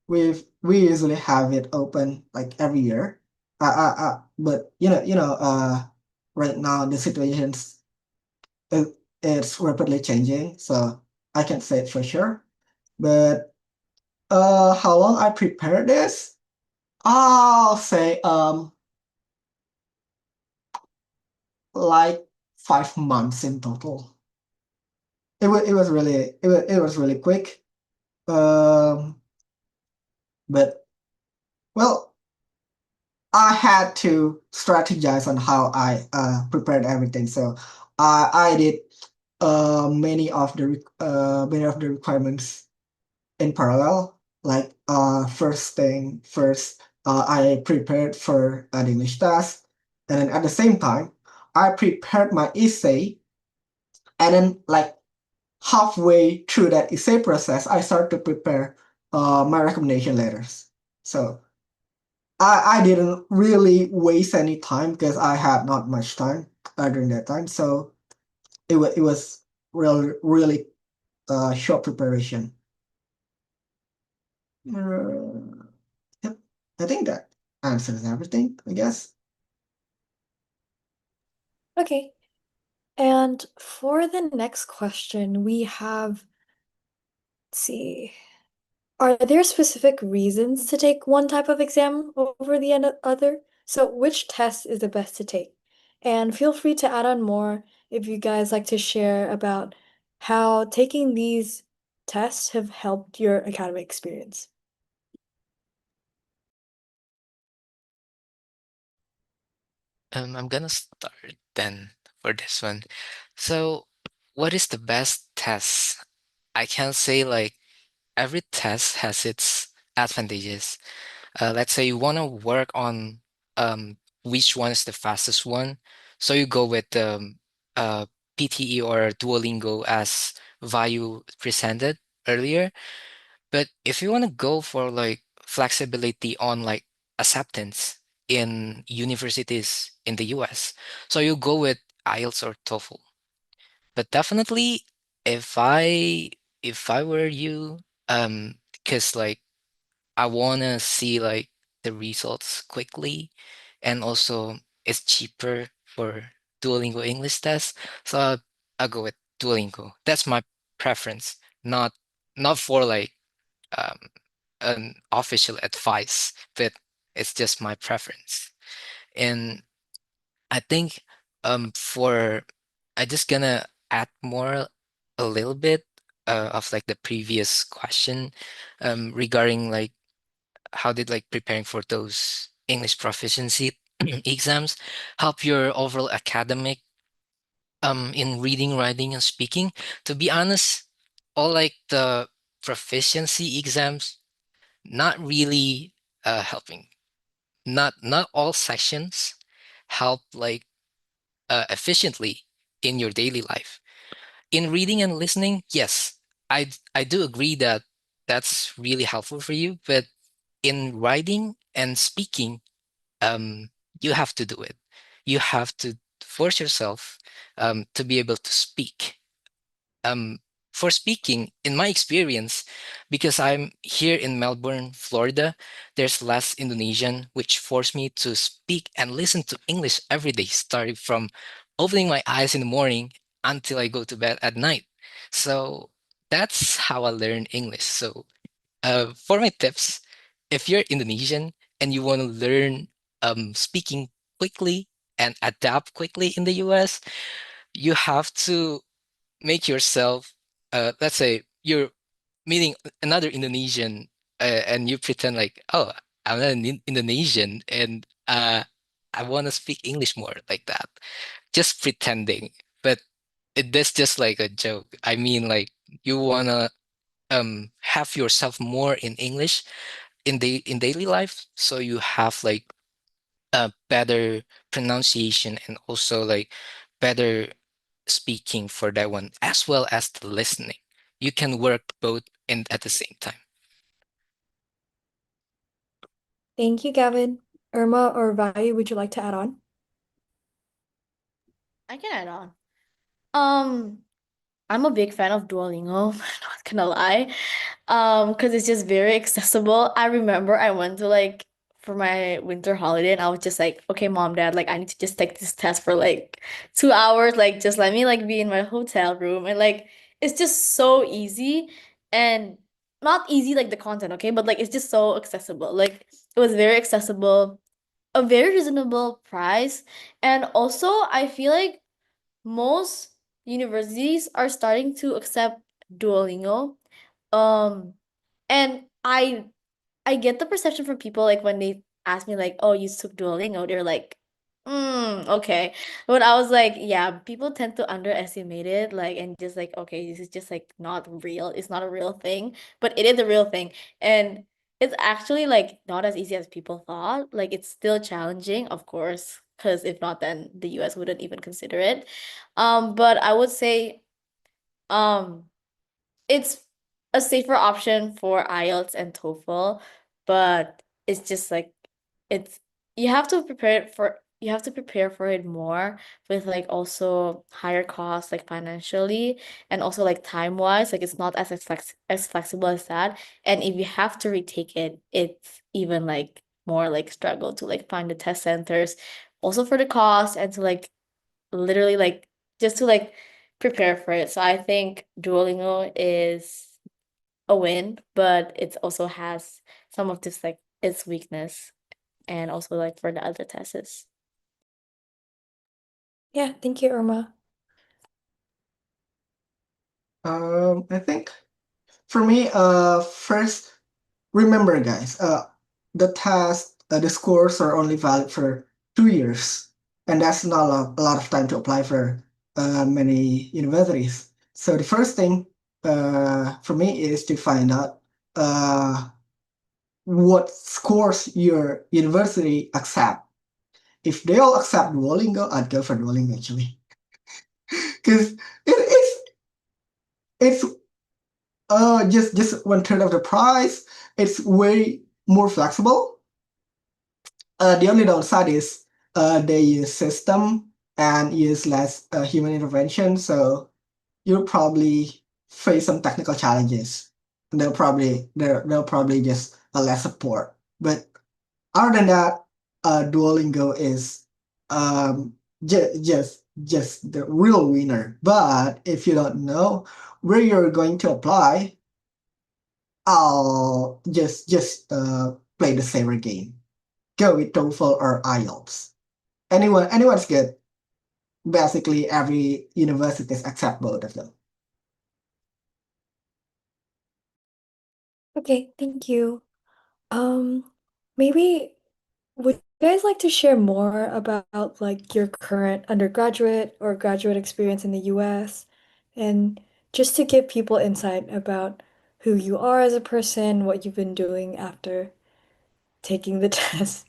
We usually have it open like every year. But right now the situations it, it's rapidly changing, so I can't say it for sure. But how long I prepared this? I'll say like 5 months in total. It was really quick. Um, but well, I had to strategize on how I prepared everything. So I did many of the requirements in parallel. Like first thing first, I prepared for the English test, and then at the same time, I prepared my essay, and then like halfway through that essay process, I start to prepare my recommendation letters. So I didn't really waste any time because I had not much time during that time. So it was really short preparation. Yep, I think that answers everything, I guess. Okay. And for the next question, we have, let's see. Are there specific reasons to take one type of exam over the other? So which test is the best to take? And feel free to add on more if you guys like to share about how taking these tests have helped your academic experience. I'm gonna start then for this one. So, what is the best test? I can say like every test has its advantages. Let's say you want to work on which one is the fastest one, so you go with the uh, PTE or Duolingo as Vayu presented earlier. But if you want to go for like flexibility on like acceptance in universities in the US, so you go with IELTS or TOEFL. But definitely if I were you, because like I wanna see like the results quickly, and also it's cheaper for Duolingo English Test, so I'll go with Duolingo. That's my preference, not for like um, an official advice, but it's just my preference. And I think for I just gonna add more a little bit of like the previous question regarding like how did like preparing for those English proficiency exams help your overall academic in reading, writing, and speaking. To be honest, all like the proficiency exams not really helping. Not all sessions help like efficiently in your daily life. In reading and listening, yes, I do agree that that's really helpful for you. But in writing and speaking, um, you have to do it. You have to force yourself to be able to speak. Um, for speaking, in my experience, because I'm here in Melbourne, Florida, there's less Indonesian, which forced me to speak and listen to English every day, starting from opening my eyes in the morning until I go to bed at night. So that's how I learn English. So for my tips, if you're Indonesian and you want to learn speaking quickly and adapt quickly in the US, you have to make yourself, let's say you're meeting another Indonesian and you pretend like, oh, I'm not an Indonesian and I want to speak English more like that. Just pretending. But that's just like a joke. I mean, like you want to have yourself more in English in daily life, so you have like a better pronunciation and also like better speaking for that one as well as the listening. You can work both in at the same time. Thank you, Gavin. Irma or Vayu, would you like to add on? I can add on. Um, I'm a big fan of Duolingo, not gonna lie. Because it's just very accessible. I remember I went to like for my winter holiday and I was just like, okay, mom, dad, like I need to just take this test for like 2 hours. Like just let me like be in my hotel room. And like it's just so easy and not easy like the content, okay? But like it's just so accessible. Like it was very accessible, a very reasonable price. And also I feel like most universities are starting to accept Duolingo. Um, and I get the perception from people like when they ask me like, "Oh, you took Duolingo," they're like, okay." But I was like, yeah, people tend to underestimate it, like, and just like, okay, this is just like not real. It's not a real thing, but it is a real thing, and it's actually like not as easy as people thought. Like, it's still challenging, of course, because if not, then the US wouldn't even consider it. But I would say, um it's a safer option for IELTS and TOEFL, but it's just like it's you have to prepare for it more with like also higher costs like financially and also like time-wise, like it's not as flexible as that. And if you have to retake it, it's even like more like struggle to like find the test centers also for the cost and to like literally like just to like prepare for it. So I think Duolingo is a win, but it also has some of this like its weakness and also like for the other tests. Yeah, thank you, Irma. I think for me, first, remember, guys, the scores are only valid for 2 years, and that's not a lot of time to apply for many universities. So the first thing for me is to find out uh, what scores your university accept. If they all accept Duolingo, I'd go for Duolingo actually, because it's just one third of the price. It's way more flexible. The only downside is they use system and use less human intervention, so you'll probably face some technical challenges. They'll probably just less support. But other than that, Duolingo is just the real winner. But if you don't know where you're going to apply, I'll just play the safer game. Go with TOEFL or IELTS. Anyone's good. basically every universities accept both of them. Okay, thank you. Maybe would you guys like to share more about like your current undergraduate or graduate experience in the US and just to give people insight about who you are as a person, what you've been doing after taking the test?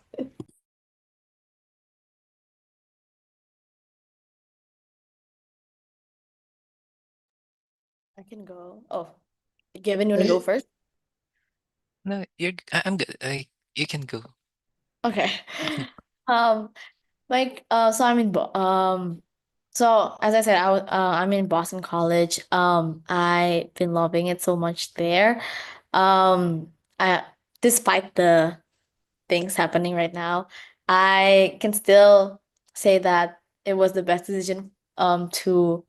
I can go. Oh, Gavin, you want to go first? No, I'm good. You can go. Okay. Um, so I'm in so as I said, I'm in Boston College. I've been loving it so much there. I Despite the things happening right now, I can still say that it was the best decision to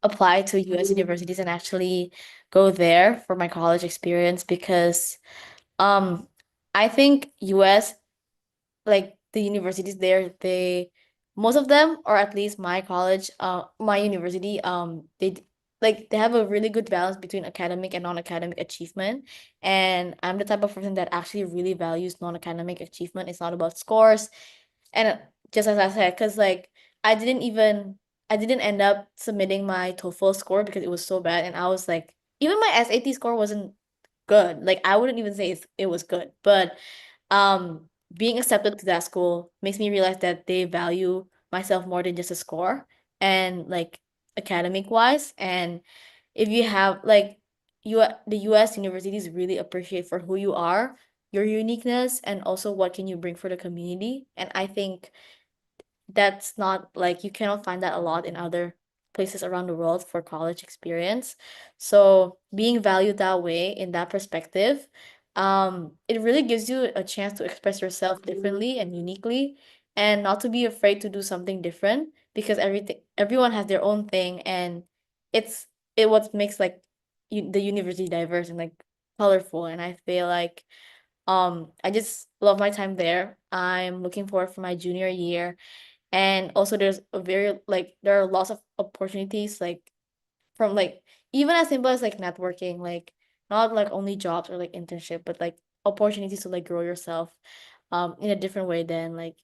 apply to US universities and actually go there for my college experience because um I think US, like the universities there, they most of them, or at least my college, my university, like they have a really good balance between academic and non-academic achievement. And I'm the type of person that actually really values non-academic achievement. It's not about scores. And just as I said, because like I didn't end up submitting my TOEFL score because it was so bad. And I was like, even my SAT score wasn't good. Like I wouldn't even say it was good, but um being accepted to that school makes me realize that they value myself more than just a score and like academic wise. And if you have like the US universities really appreciate for who you are, your uniqueness, and also what can you bring for the community. And I think that's not like you cannot find that a lot in other places around the world for college experience. So being valued that way in that perspective, it really gives you a chance to express yourself differently and uniquely and not to be afraid to do something different because everyone has their own thing, and it's it what makes like the university diverse and like colorful. And I feel like I just love my time there. I'm looking forward for my junior year, and also there's a very like there are lots of opportunities like from like even as simple as like networking, like not like only jobs or like internship, but like opportunities to like grow yourself in a different way than like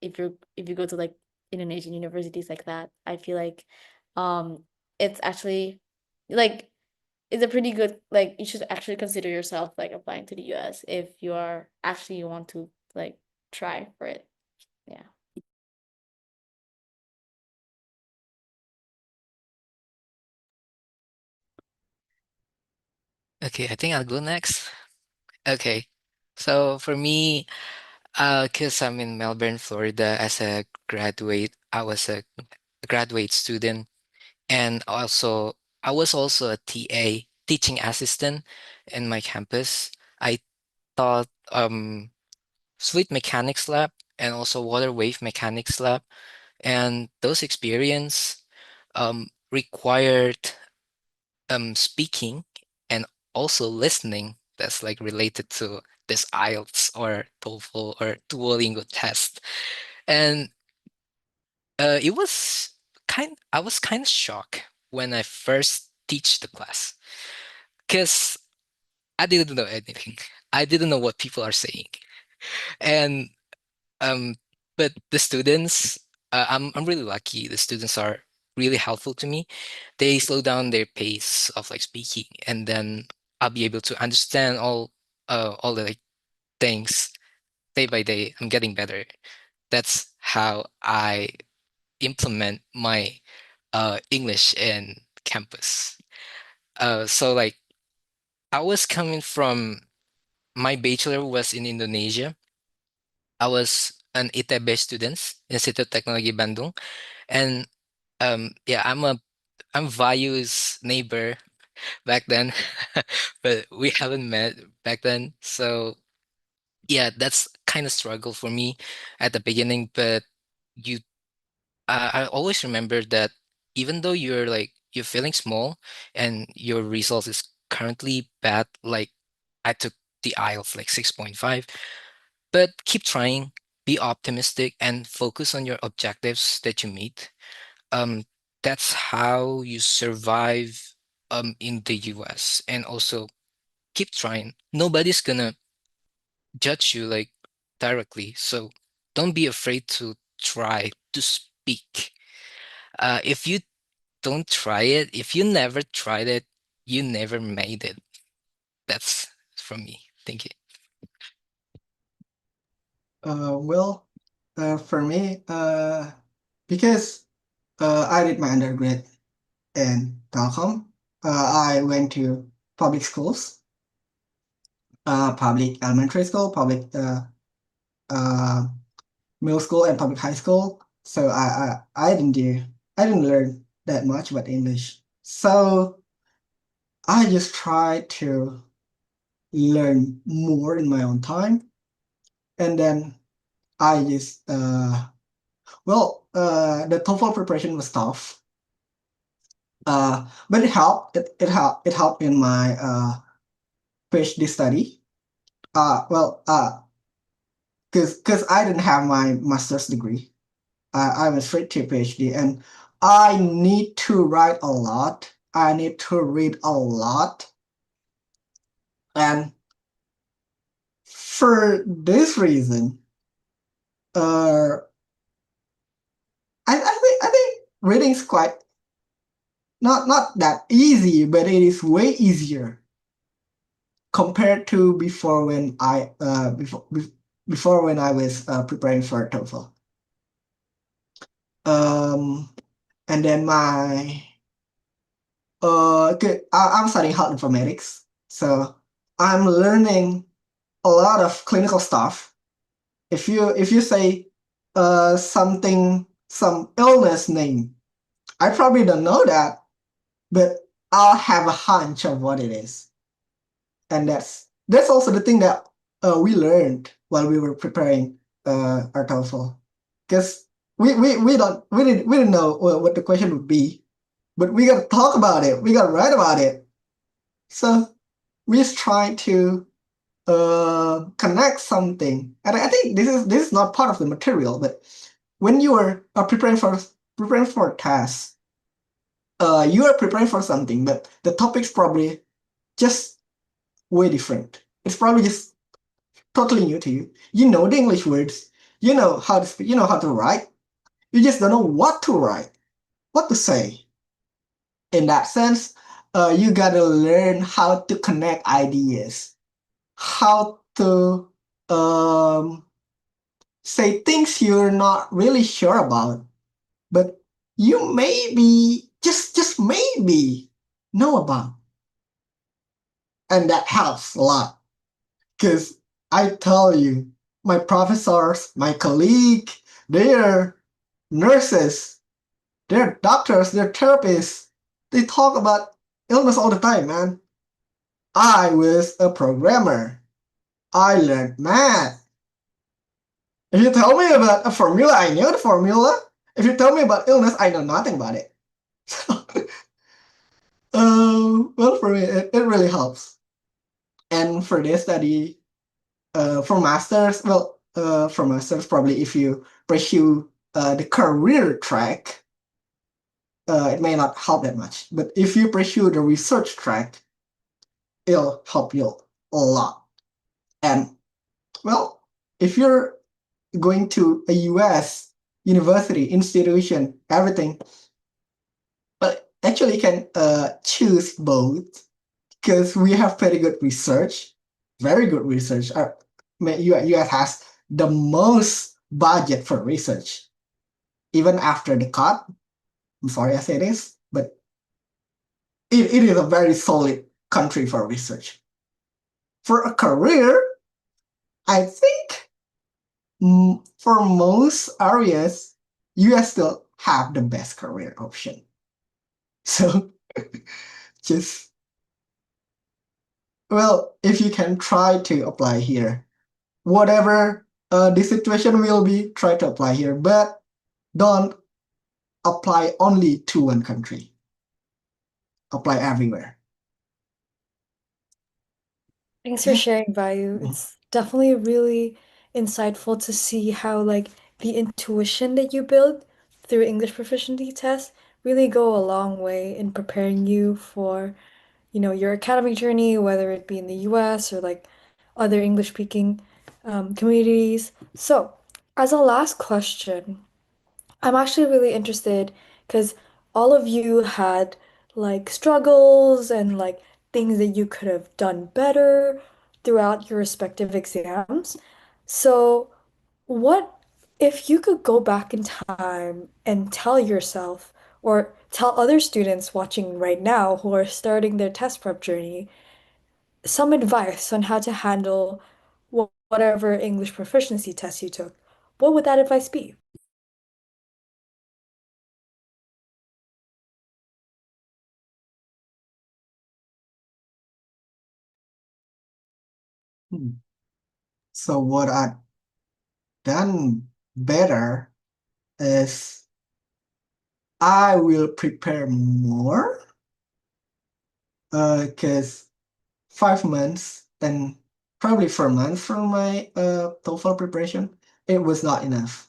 if you go to like Indonesian universities like that. I feel like um it's actually like it's a pretty good, like you should actually consider yourself like applying to the US if you are actually you want to like try for it. Yeah. Okay, I think I'll go next. Okay. So for me, cause I'm in Melbourne, Florida as a graduate, I was a graduate student, and also I was also a TA, teaching assistant in my campus. I taught fluid mechanics lab and also water wave mechanics lab, and those experience required speaking and also listening that's like related to this IELTS or TOEFL or Duolingo test. And it was I was kind of shocked when I first teach the class because I didn't know anything. I didn't know what people are saying. And um but the students, I'm really lucky. The students are really helpful to me. They slow down their pace of like speaking, and then I'll be able to understand all the like things day by day. I'm getting better. That's how I implement my English in campus. So like I was coming from my bachelor was in Indonesia. I was an ITB student, Institute Teknologi Bandung, and yeah, I'm Vayu's neighbor back then, but we haven't met back then. So yeah, that's kind of struggle for me at the beginning. But you, I always remember that even though you're feeling small and your results is currently bad, like I took the IELTS like 6.5, but keep trying, be optimistic, and focus on your objectives that you meet. Um, that's how you survive in the US. And also keep trying. Nobody's gonna judge you like directly. So don't be afraid to try to speak. If you don't try it, if you never tried it, you never made it. That's from me. Thank you. Well, for me, because I did my undergrad in Telkom, I went to public schools, public elementary school, public uh, middle school, and public high school. So I didn't learn that much about English. So I just tried to learn more in my own time, and then I just the TOEFL preparation was tough. But it helped. It helped in my PhD study. Because I didn't have my master's degree. I went straight to PhD, and I need to write a lot. I need to read a lot, and for this reason, uh, I think reading's quite not that easy, but it is way easier compared to before when before when I was preparing for TOEFL. Um, and then I'm studying health informatics, so I'm learning a lot of clinical stuff. If you say some illness name, I probably don't know that, but I'll have a hunch of what it is. And that's also the thing that we learned while we were preparing our TOEFL, because we didn't know what the question would be, but we got to talk about it, we got to write about it. So we just try to connect something, and I think this is not part of the material, but when you are preparing for a task, you are preparing for something, but the topic's probably just way different. It's probably just totally new to you. You know the English words. You know how to speak. You know how to write. You just don't know what to write, what to say. In that sense, you gotta learn how to connect ideas, how to say things you're not really sure about, but you maybe just maybe know about, and that helps a lot. Because I tell you, my professors, my colleague, they're nurses, they're doctors, they're therapists. They talk about illness all the time, man. I was a programmer. I learned math. If you tell me about a formula, I know the formula. If you tell me about illness, I know nothing about it. Well, for me, it really helps. And for this study, for masters, for masters, probably if you pursue the career track, it may not help that much. But if you pursue the research track, it'll help you a lot. And well, if you're going to a US university, institution, everything, but actually you can choose both, because we have very good research, very good research. US has the most budget for research, even after the cut. I'm sorry I say this, but it is a very solid country for research. For a career, I think for most areas, US still have the best career option. So just, well, if you can try to apply here, whatever the situation will be, try to apply here, but don't apply only to one country. Apply everywhere. Thanks for Yeah. sharing, Vayu. It's definitely really insightful to see how like the intuition that you build through English proficiency tests really go a long way in preparing you for, your academic journey, whether it be in the US or like other English speaking communities. So, as a last question, I'm actually really interested because all of you had like struggles and like things that you could have done better throughout your respective exams. So, what if you could go back in time and tell yourself or tell other students watching right now who are starting their test prep journey some advice on how to handle whatever English proficiency test you took? What would that advice be? Hmm. So what I done better is I will prepare more because 5 months and probably 4 months from my TOEFL preparation, it was not enough.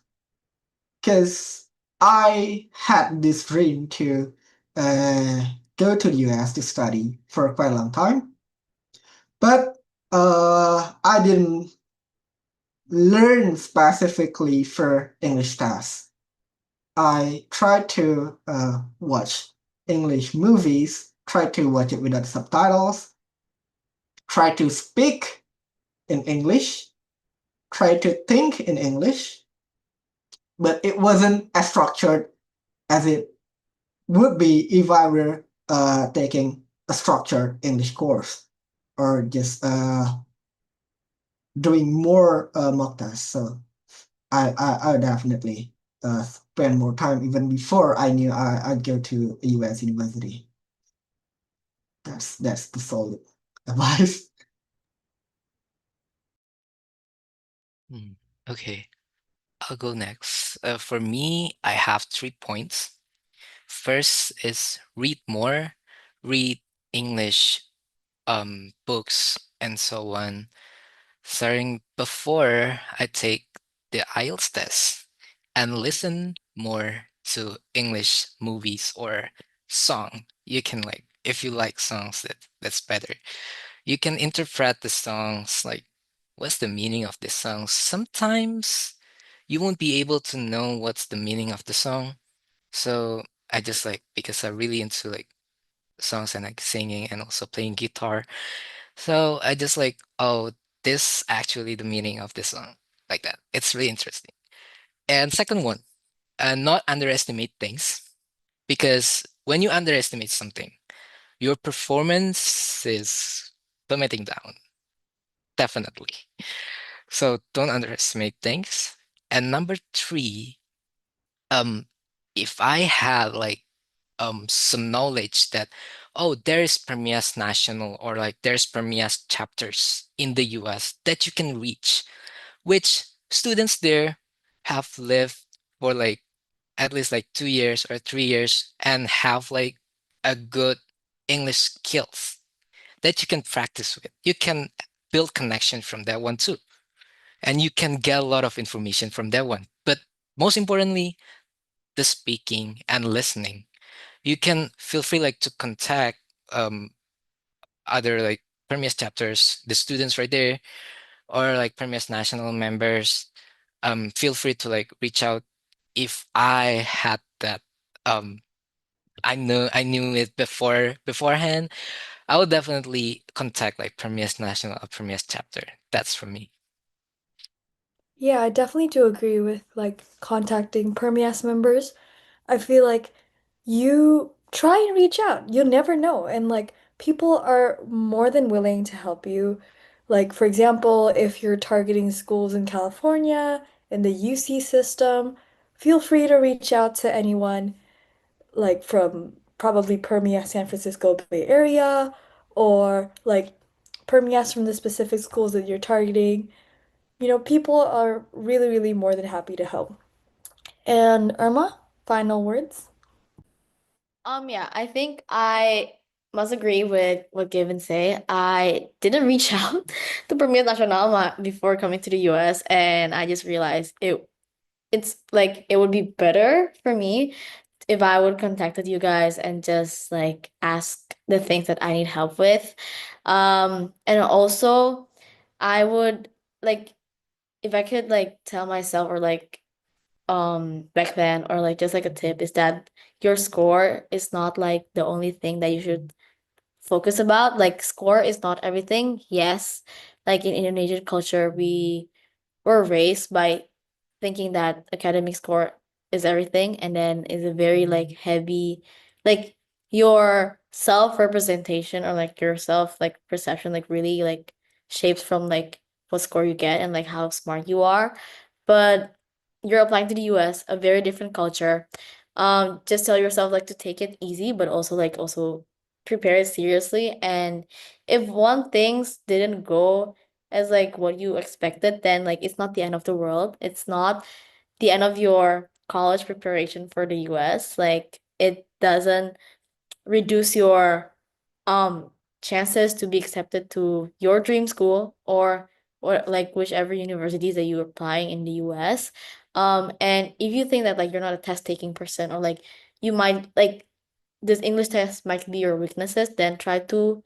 Because I had this dream to uh, go to the US to study for quite a long time, but I didn't learn specifically for English tasks. I tried to watch English movies, try to watch it without subtitles, try to speak in English, try to think in English, but it wasn't as structured as it would be if I were taking a structured English course or just doing more mock tests. So I definitely spend more time even before I knew I'd go to a US university. That's the solid advice. Okay, I'll go next. For me, I have 3 points. First is read more, read English books and so on. Starting before I take the IELTS test and listen more to English movies or song. You can like if you like songs that's better. You can interpret the songs like what's the meaning of this song. Sometimes you won't be able to know what's the meaning of the song. So I just like because I'm really into like songs and like singing and also playing guitar. So I just like, oh, this actually the meaning of this song, like that. It's really interesting. And second one, not underestimate things because when you underestimate something, your performance is plummeting down, definitely. So don't underestimate things. And number three, um, if I had like some knowledge that oh there's Premias National or like there's Premias chapters in the US that you can reach, which students there have lived for like at least like 2 years or 3 years and have like a good English skills that you can practice with. You can build connection from that one too. And you can get a lot of information from that one. But most importantly, the speaking and listening you can feel free like to contact um other like Permias chapters, the students right there, or like Permias national members. Feel free to like reach out if I had that um I knew it beforehand. I would definitely contact like Permias national or Permias chapter. That's for me. Yeah, I definitely do agree with like contacting Permias members. I feel like you try and reach out. You'll never know. And like people are more than willing to help you. Like, for example, if you're targeting schools in California, in the UC system, feel free to reach out to anyone like from probably Permias San Francisco Bay Area or like Permias from the specific schools that you're targeting. People are really, really more than happy to help. And Irma, final words? Yeah, I think I must agree with what Given say. I didn't reach out to Premier Nacional before coming to the US, and I just realized it's like it would be better for me if I would contacted you guys and just like ask the things that I need help with. And also I would like if I could like tell myself or like back then or like just like a tip is that your score is not like the only thing that you should focus about. Like score is not everything. Yes, like in Indonesian culture we were raised by thinking that academic score is everything and then is a very like heavy like your self representation or like your self like perception like really like shapes from like what score you get and like how smart you are, but you're applying to the US, a very different culture. Just tell yourself like to take it easy but also like also prepare it seriously, and if one things didn't go as like what you expected, then like it's not the end of the world. It's not the end of your college preparation for the US. Like it doesn't reduce your um chances to be accepted to your dream school or like whichever universities that you're applying in the US. And if you think that like you're not a test taking person or like you might like this English test might be your weaknesses, then try to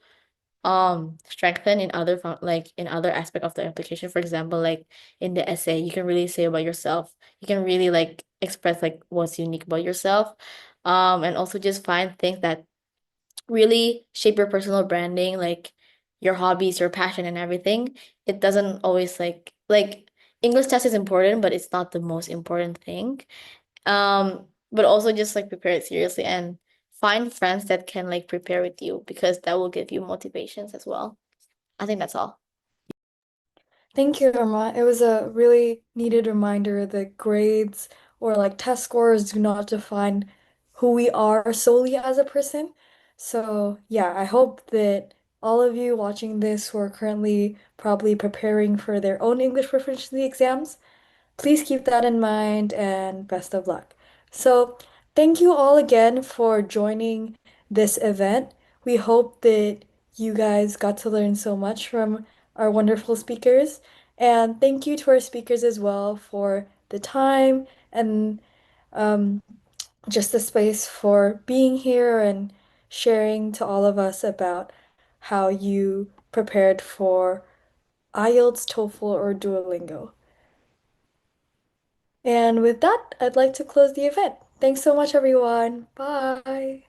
strengthen in other like in other aspect of the application. For example, like in the essay you can really say about yourself, you can really like express like what's unique about yourself, and also just find things that really shape your personal branding, like your hobbies, your passion and everything. It doesn't always like English test is important but it's not the most important thing. But also just like prepare it seriously and find friends that can like prepare with you because that will give you motivations as well. I think that's all. Thank you, Irma. It was a really needed reminder that grades or like test scores do not define who we are solely as a person. So, yeah, I hope that all of you watching this who are currently probably preparing for their own English proficiency exams, please keep that in mind and best of luck. So, thank you all again for joining this event. We hope that you guys got to learn so much from our wonderful speakers. And thank you to our speakers as well for the time and um, just the space for being here and sharing to all of us about how you prepared for IELTS, TOEFL, or Duolingo. And with that, I'd like to close the event. Thanks so much, everyone. Bye.